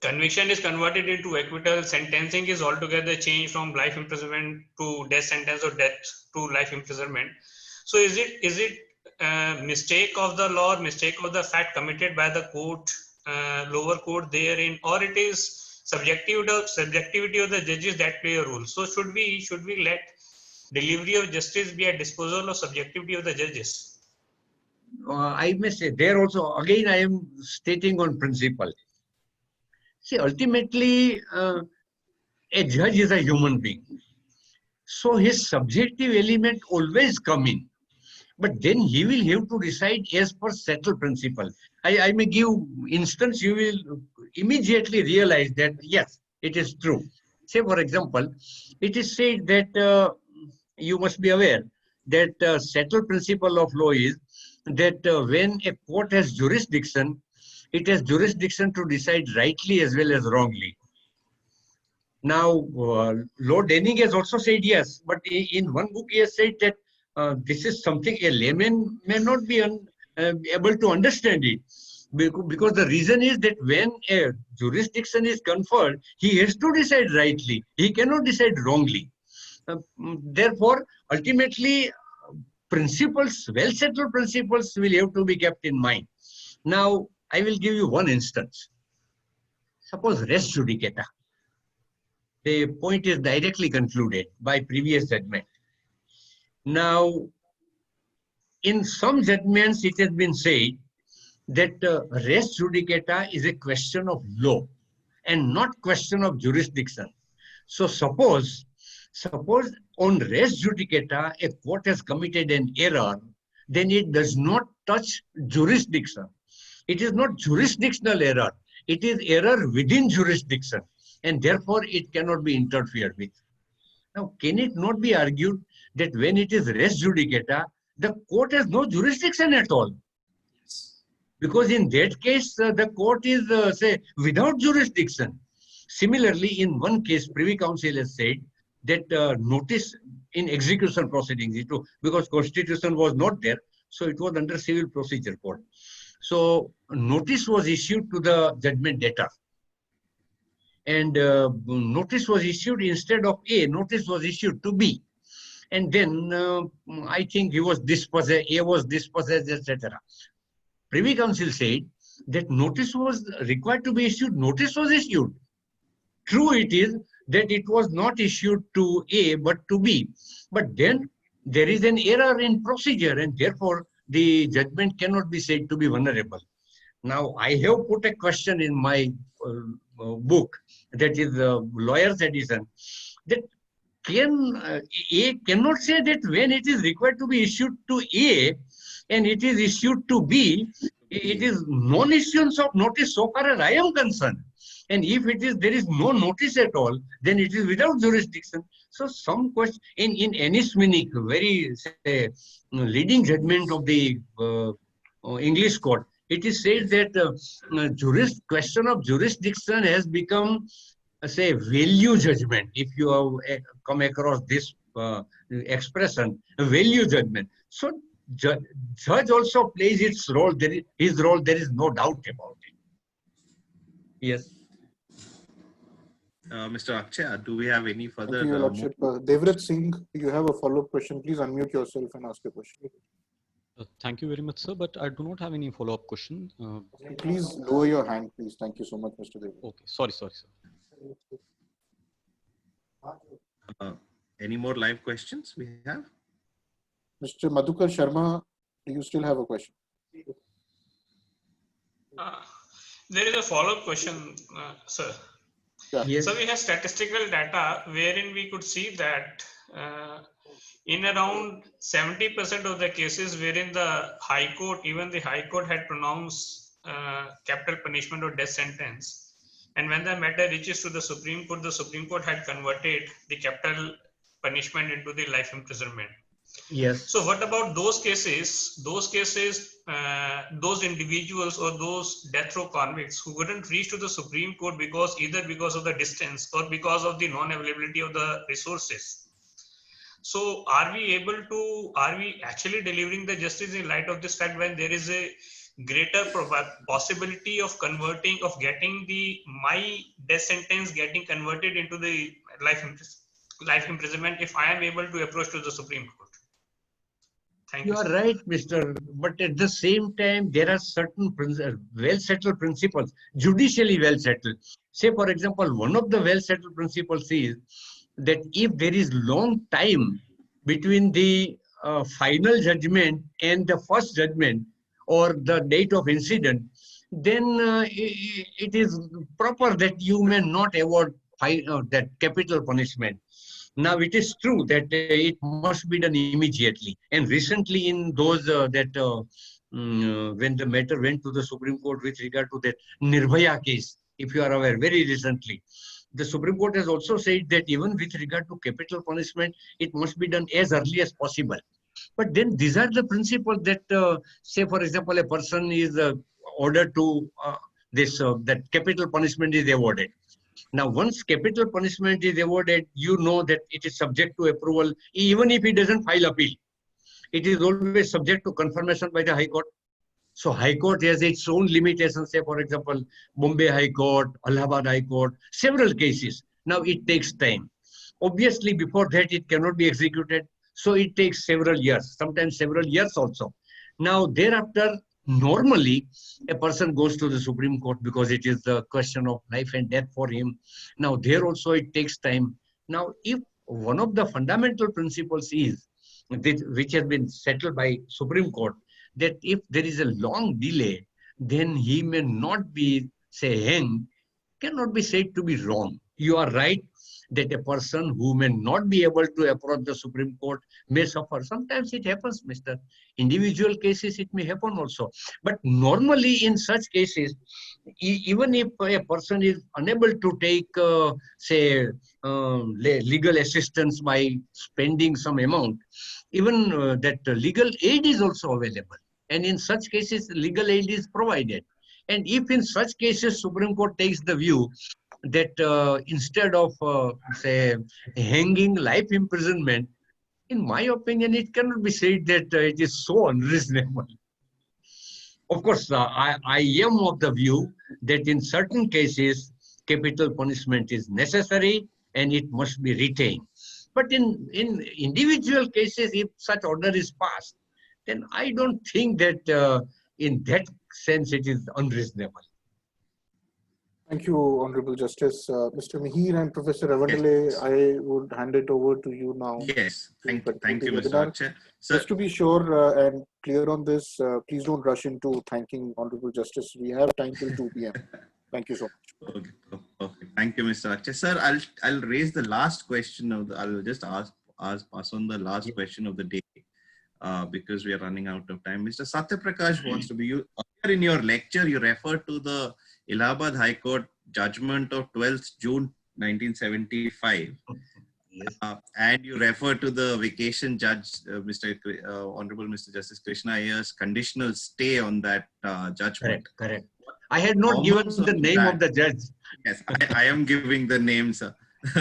Conviction is converted into acquittal. Sentencing is altogether changed from life imprisonment to death sentence or death to life imprisonment. So is it a mistake of the law, mistake of the fact committed by the court, lower court therein, or it is subjectivity of the judges that play a role. So should we let delivery of justice be at disposal of subjectivity of the judges? I may say there also, again, I am stating on principle. See, ultimately, a judge is a human being. So his subjective element always come in. But then he will have to decide as per settled principle. I may give instance, you will immediately realize that, yes, it is true. Say, for example, it is said that you must be aware that settled principle of law is that when a court has jurisdiction, it has jurisdiction to decide rightly as well as wrongly. Now, Lord Denning has also said yes, but in one book he has said that this is something a layman may not be able to understand it. Because the reason is that when a jurisdiction is conferred, he has to decide rightly. He cannot decide wrongly. Therefore, ultimately, principles, well-settled principles will have to be kept in mind. Now, I will give you one instance. Suppose res judicata. The point is directly concluded by previous judgment. Now, in some judgments, it has been said that res judicata is a question of law and not question of jurisdiction. So suppose on res judicata, a court has committed an error, then it does not touch jurisdiction. It is not jurisdictional error. It is error within jurisdiction, and therefore it cannot be interfered with. Now, can it not be argued that when it is res judicata, the court has no jurisdiction at all? Because in that case, the court is, say, without jurisdiction. Similarly, in one case, Privy Council has said that notice in execution proceedings, because constitution was not there, so it was under civil procedure court. So notice was issued to the judgment debtor. And notice was issued instead of A, notice was issued to B. And then I think he was dispossessed, A was dispossessed, etc. Privy Council said that notice was required to be issued, notice was issued. True it is that it was not issued to A but to B. But then there is an error in procedure and therefore the judgment cannot be said to be vulnerable. Now, I have put a question in my book, that is Lawyer's Edition, that A cannot say that when it is required to be issued to A and it is issued to B, it is non-issuance of notice so far as I am concerned. And if it is, there is no notice at all, then it is without jurisdiction. So some question in Ennis Minnick, very leading judgment of the English court, it is said that question of jurisdiction has become, say, value judgment. If you have come across this expression, value judgment. So judge also plays its role. His role, there is no doubt about it. Yes. Mr. Akshay, do we have any further? Thank you, Your Lordship. Devrat Singh, you have a follow-up question. Please unmute yourself and ask a question. Thank you very much, sir, but I do not have any follow-up question. Please lower your hand, please. Thank you so much, Mr. Devrat. Okay, sorry, sir. Any more live questions we have? Mr. Madhukar Sharma, do you still have a question? There is a follow-up question, sir. Yeah. Yes. So we have statistical data wherein we could see that in around 70% of the cases wherein the High Court, even the High Court had pronounced capital punishment or death sentence. And when the matter reaches to the Supreme Court had converted the capital punishment into the life imprisonment. Yes. So what about those cases, those individuals or those death row convicts who couldn't reach to the Supreme Court either because of the distance or because of the non-availability of the resources? So are we actually delivering the justice in light of this fact when there is a greater possibility of getting my death sentence getting converted into the life imprisonment if I am able to approach to the Supreme Court? Thank You you. are Sir. right, Mr. But at the same time, there are certain well-settled principles, judicially well-settled. Say, for example, one of the well-settled principles is that if there is long time between the final judgment and the first judgment or the date of incident, then it is proper that you may not award that capital punishment. Now, it is true that it must be done immediately. And recently, in those when the matter went to the Supreme Court with regard to that Nirbhaya case, if you are aware, very recently, the Supreme Court has also said that even with regard to capital punishment, it must be done as early as possible. But then these are the principles that, say, for example, a person is ordered to that capital punishment is awarded. Now, once capital punishment is awarded, you know that it is subject to approval, even if he doesn't file appeal. It is always subject to confirmation by the High Court. So High Court has its own limitations, say, for example, Bombay High Court, Allahabad High Court, several cases. Now, it takes time. Obviously, before that, it cannot be executed. So it takes several years, sometimes several years also. Now, thereafter, normally, a person goes to the Supreme Court because it is the question of life and death for him. Now, there also it takes time. Now, if one of the fundamental principles is, which has been settled by Supreme Court, that if there is a long delay, then he may not be, say, hanged, cannot be said to be wrong. You are right that a person who may not be able to approach the Supreme Court may suffer. Sometimes it happens, Mr. Individual cases, it may happen also. But normally in such cases, even if a person is unable to take, say, legal assistance by spending some amount, even that legal aid is also available. And in such cases, legal aid is provided. And if in such cases, Supreme Court takes the view that instead of, say, hanging, life imprisonment, in my opinion, it cannot be said that it is so unreasonable. Of course, I am of the view that in certain cases, capital punishment is necessary and it must be retained. But in individual cases, if such order is passed, then I don't think that in that sense it is unreasonable. Thank you, Honorable Justice. Mr. Mihir and Professor Ravandale, Yes. I would hand it over to you now. Yes, thank to you, the Mr. webinar. Akshay. Sir, Just to be sure and clear on this, please don't rush into thanking Honorable Justice. We have time till 2 p.m. Thank you so much. okay, okay. Thank you, Mr. Akshay. Sir, I'll raise the last question of the. I'll just pass on the last question of the day because we are running out of time. Mr. Satyaprakash wants to be you. Earlier in your lecture, you referred to the Allahabad High Court judgment of 12th June 1975. Yes. And you refer to the vacation judge, Honorable Mr. Justice Krishna Iyer's conditional stay on that judgment. Correct. I had not given the name of the judge. Yes, I am giving the name, sir.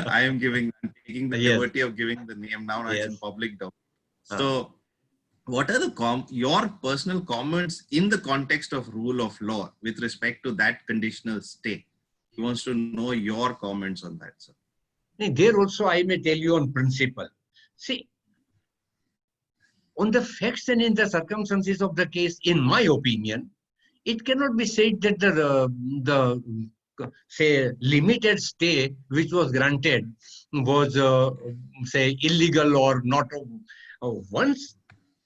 I am taking the liberty of giving the name now. It's in public domain. So, what are your personal comments in the context of rule of law with respect to that conditional stay? He wants to know your comments on that, sir. There also I may tell you on principle. See, on the facts and in the circumstances of the case, in my opinion, it cannot be said that the say limited stay which was granted was say illegal or not. Once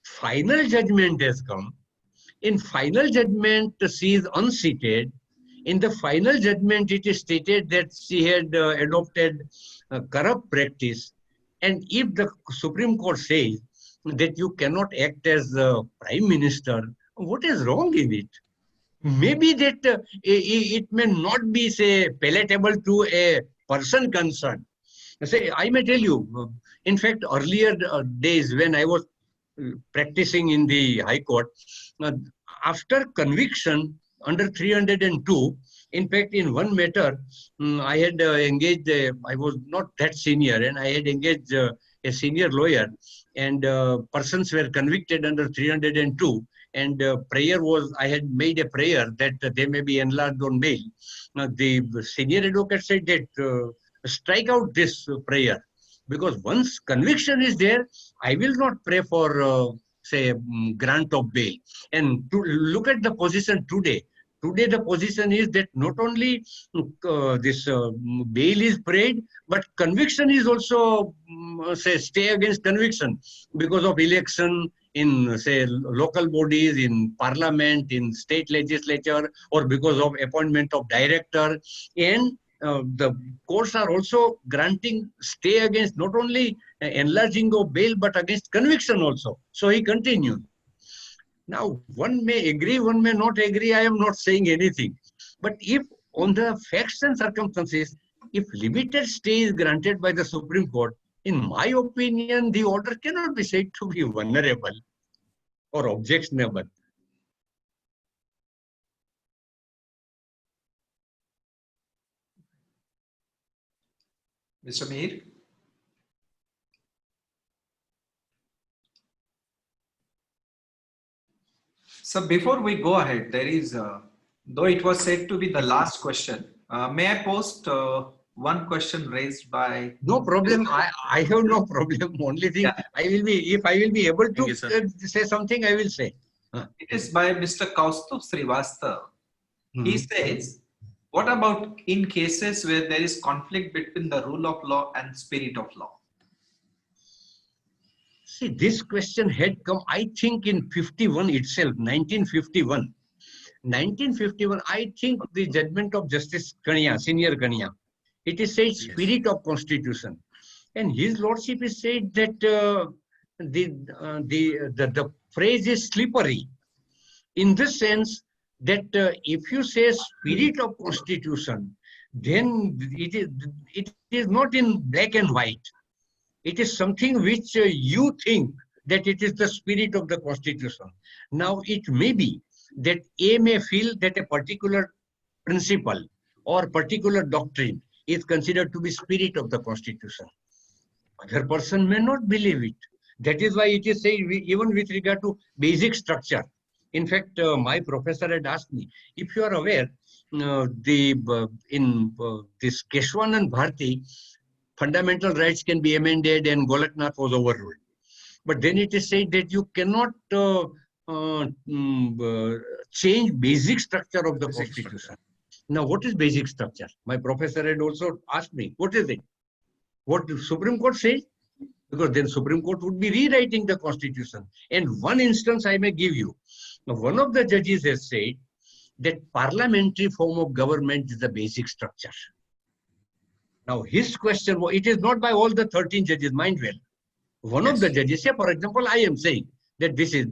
final judgment has come, in final judgment she is unseated. In the final judgment, it is stated that she had adopted corrupt practice. And if the Supreme Court says that you cannot act as Prime Minister, what is wrong in it? Maybe that it may not be, say, palatable to a person concerned. Say, I may tell you, in fact, earlier days when I was practicing in the High Court, after conviction under 302, in fact, in one matter, I had engaged, I was not that senior, and I had engaged a senior lawyer, and persons were convicted under 302, and prayer was, I had made a prayer that they may be enlarged on bail. The senior advocate said that strike out this prayer, because once conviction is there, I will not pray for say, grant of bail. And to look at the position today, the position is that not only this bail is paid, but conviction is also, say, stay against conviction because of election in, say, local bodies, in parliament, in state legislature, or because of appointment of director. And the courts are also granting stay against not only enlarging of bail, but against conviction also. So he continued. Now, one may agree, one may not agree. I am not saying anything. But if on the facts and circumstances, if limited stay is granted by the Supreme Court, in my opinion, the order cannot be said to be vulnerable or objectionable. Mr. Mir? So before we go ahead, there is, though it was said to be the last question, may I post one question raised by... No problem. I have no problem. Only thing, Yeah. if I will be able Thank you, to sir. say something, I will say. It is by Mr. Kaustubh Srivastava. He Mhm. says, what about in cases where there is conflict between the rule of law and spirit of law? See, this question had come, I think, in 51 itself, 1951. 1951, I think the judgment of Justice Kania, Senior Kania, it is said spirit of constitution. And his lordship is said that the phrase is slippery, in the sense that if you say spirit of constitution, then it is not in black and white. It is something which you think that it is the spirit of the constitution. Now, it may be that A may feel that a particular principle or particular doctrine is considered to be spirit of the constitution. Other person may not believe it. That is why it is said, even with regard to basic structure. In fact, my professor had asked me, if you are aware, in this Keshwanand Bharti, fundamental rights can be amended and Golaknath was overruled. But then it is said that you cannot change basic structure of the constitution. Now, what is basic structure? My professor had also asked me, what is it? What the Supreme Court says? Because then Supreme Court would be rewriting the constitution. And one instance I may give you. Now, one of the judges has said that parliamentary form of government is the basic structure. Now, his question was, it is not by all the 13 judges, mind well. One of the judges, say, for example, I am saying that this is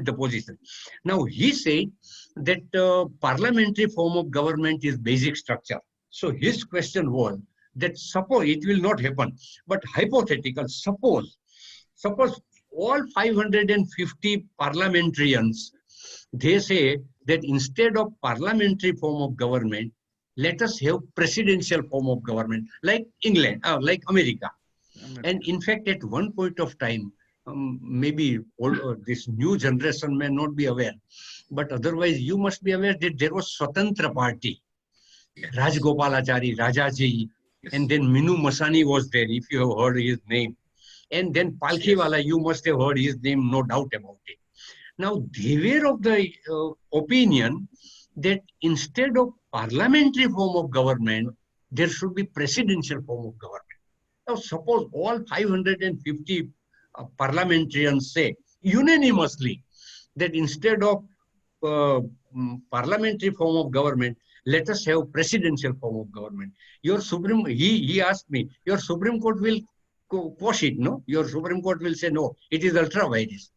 the position. Now, he said that parliamentary form of government is basic structure. So his question was that suppose it will not happen, but hypothetical, suppose all 550 parliamentarians, they say that instead of parliamentary form of government, let us have presidential form of government, like England, like America. And in fact, at one point of time, maybe this new generation may not be aware, but otherwise you must be aware that there was Swatantra Party, Rajgopalachari, Rajaji, and then Minu Masani was there, if you have heard his name. And then Palkhiwala, you must have heard his name, no doubt about it. Now, they were of the opinion that instead of parliamentary form of government, there should be presidential form of government. Now, suppose all 550 parliamentarians say unanimously that instead of parliamentary form of government, let us have presidential form of government. Your Supreme, he asked me, your Supreme Court will quash it, no? Your Supreme Court will say, no, it is ultra vires.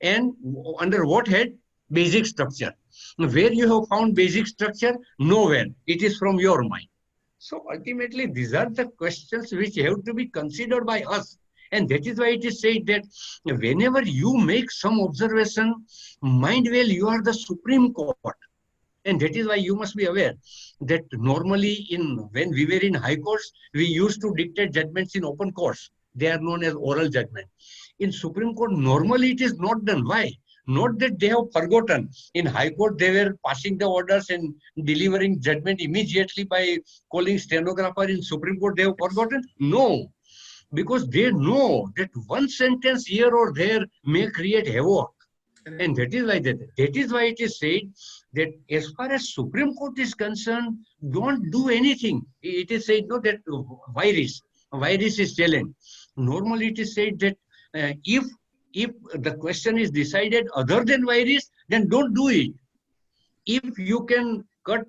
And under what head? Basic structure. Where you have found basic structure? Nowhere. It is from your mind. So ultimately, these are the questions which have to be considered by us. And that is why it is said that whenever you make some observation, mind well, you are the Supreme Court. And that is why you must be aware that normally when we were in high courts, we used to dictate judgments in open courts. They are known as oral judgment. In Supreme Court, normally it is not done. Why? Not that they have forgotten. In High Court, they were passing the orders and delivering judgment immediately by calling stenographer. In Supreme Court, they have forgotten. No. because they know that one sentence here or there may create havoc. And that is why it is said that as far as Supreme Court is concerned, don't do anything. It is said no that virus is challenged. Normally it is said that if the question is decided other than virus, then don't do it. If you can cut,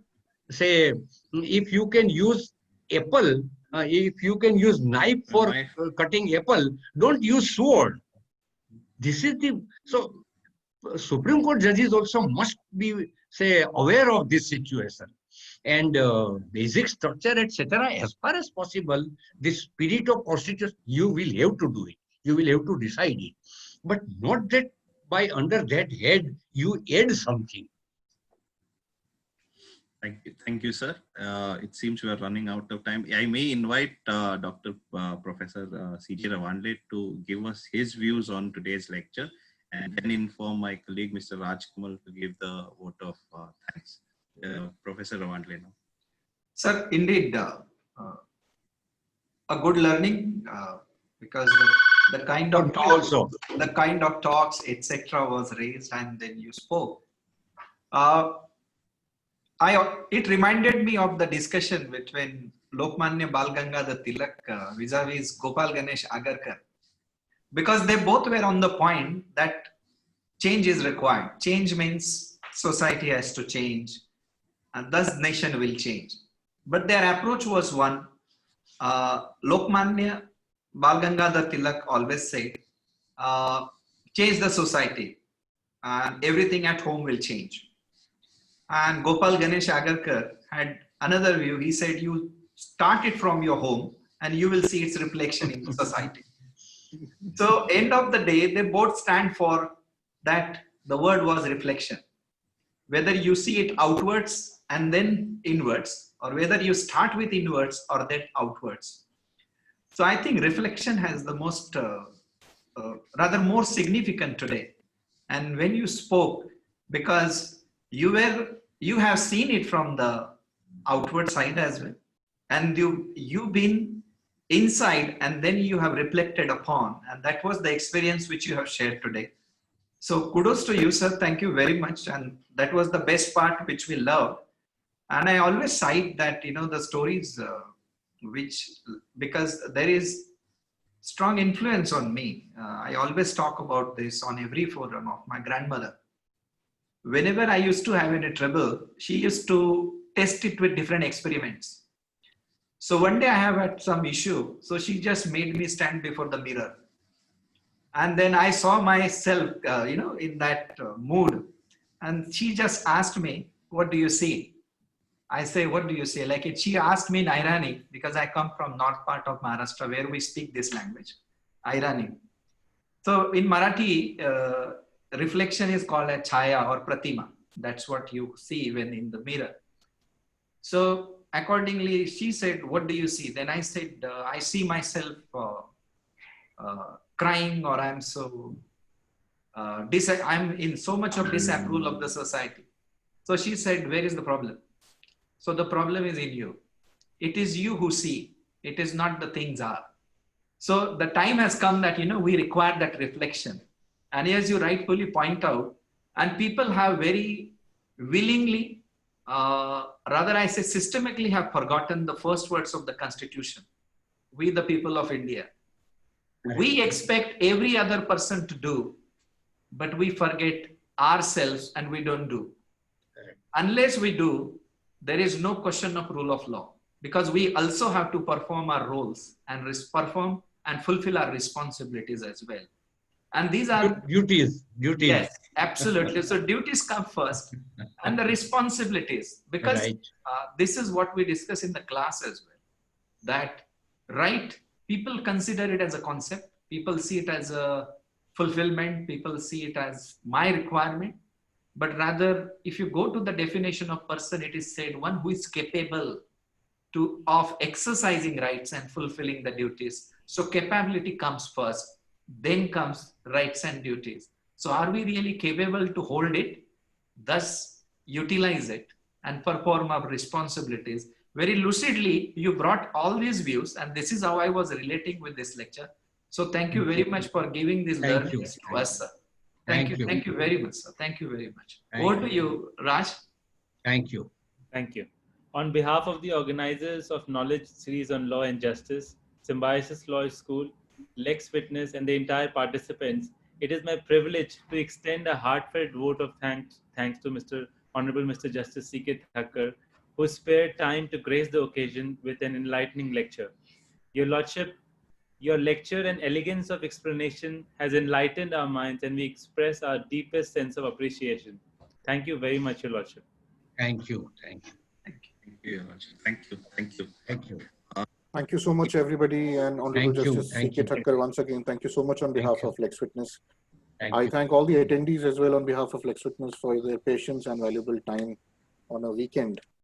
say, if you can use apple, if you can use knife for cutting apple, don't use sword. This is the so. Supreme Court judges also must be, say, aware of this situation and basic structure, etc. As far as possible, the spirit of constitution, you will have to do it. You will have to decide it, but not that by under that head you add something. Thank you, sir. It seems we are running out of time. I may invite Dr. Professor C.J. Ravandle to give us his views on today's lecture, and then inform my colleague, Mr. Rajkamal, to give the vote of thanks. Professor Ravandle now. Sir, indeed, a good learning because the kind of talks, etc., was raised, and then you spoke. It reminded me of the discussion between Lokmanya Bal Gangadhar Tilak vis-a-vis Gopal Ganesh Agarkar, because they both were on the point that change is required. Change means society has to change, and thus nation will change. But their approach was one. Lokmanya Bal Gangadhar Tilak always said, change the society and everything at home will change. And Gopal Ganesh Agarkar had another view. He said, you start it from your home and you will see its reflection in the society. So end of the day, they both stand for that. The word was reflection. Whether you see it outwards and then inwards, or whether you start with inwards or then outwards. So I think reflection has the most, rather more significant today. And when you spoke, because you have seen it from the outward side as well, and you've been inside, and then you have reflected upon, and that was the experience which you have shared today. So kudos to you, sir. Thank you very much. And that was the best part which we loved. And I always cite that, the stories because there is strong influence on me. I always talk about this on every forum of my grandmother. Whenever I used to have any trouble, she used to test it with different experiments. So one day I have had some issue. So she just made me stand before the mirror. And then I saw myself, in that mood. And she just asked me, what do you see? I say, what do you say? Like she asked me in Irani, because I come from north part of Maharashtra where we speak this language, Irani. So in Marathi, reflection is called a chaya or pratima. That's what you see when in the mirror. So accordingly, she said, what do you see? Then I said, I see myself crying, or I'm so, I'm in so much of disapproval of the society. So she said, where is the problem? So the problem is in you. It is you who see. It is not the things are. So the time has come that, we require that reflection. And as you rightfully point out, and people have very willingly, rather I say systemically have forgotten the first words of the Constitution. We, the people of India. We expect every other person to do, but we forget ourselves and we don't do. Unless we do, there is no question of rule of law, because we also have to perform our roles and perform and fulfill our responsibilities as well. And these are duties. Yes, absolutely. So duties come first, and the responsibilities, because this is what we discuss in the class as well. That people consider it as a concept. People see it as a fulfillment. People see it as my requirement. But rather, if you go to the definition of person, it is said one who is capable of exercising rights and fulfilling the duties. So capability comes first, then comes rights and duties. So are we really capable to hold it, thus utilize it and perform our responsibilities? very lucidly you brought all these views, and this is how I was relating with this lecture. So thank you very much for giving these Thank you. learnings to us, sir. Thank you. Thank you very much, sir. Thank you very much. Over to you, Raj. Thank you. Thank you. On behalf of the organizers of Knowledge Series on Law and Justice, Symbiosis Law School, Lex Witness, and the entire participants, it is my privilege to extend a heartfelt vote of thanks to Honorable Mr. Justice C.K. Thakkar, who spared time to grace the occasion with an enlightening lecture. Your Lordship, your lecture and elegance of explanation has enlightened our minds, and we express our deepest sense of appreciation. Thank you very much, Your Lordship. Thank you. Thank you. Thank you, Your Lordship. Thank you. Thank you. Thank you. Thank you so much, everybody, and Honorable Thank you. Justice Thank C.K. you. Thakkar once again. Thank you so much on behalf you. of Lex Witness. Thank I you. thank all the attendees as well on behalf of Lex Witness for their patience and valuable time on a weekend.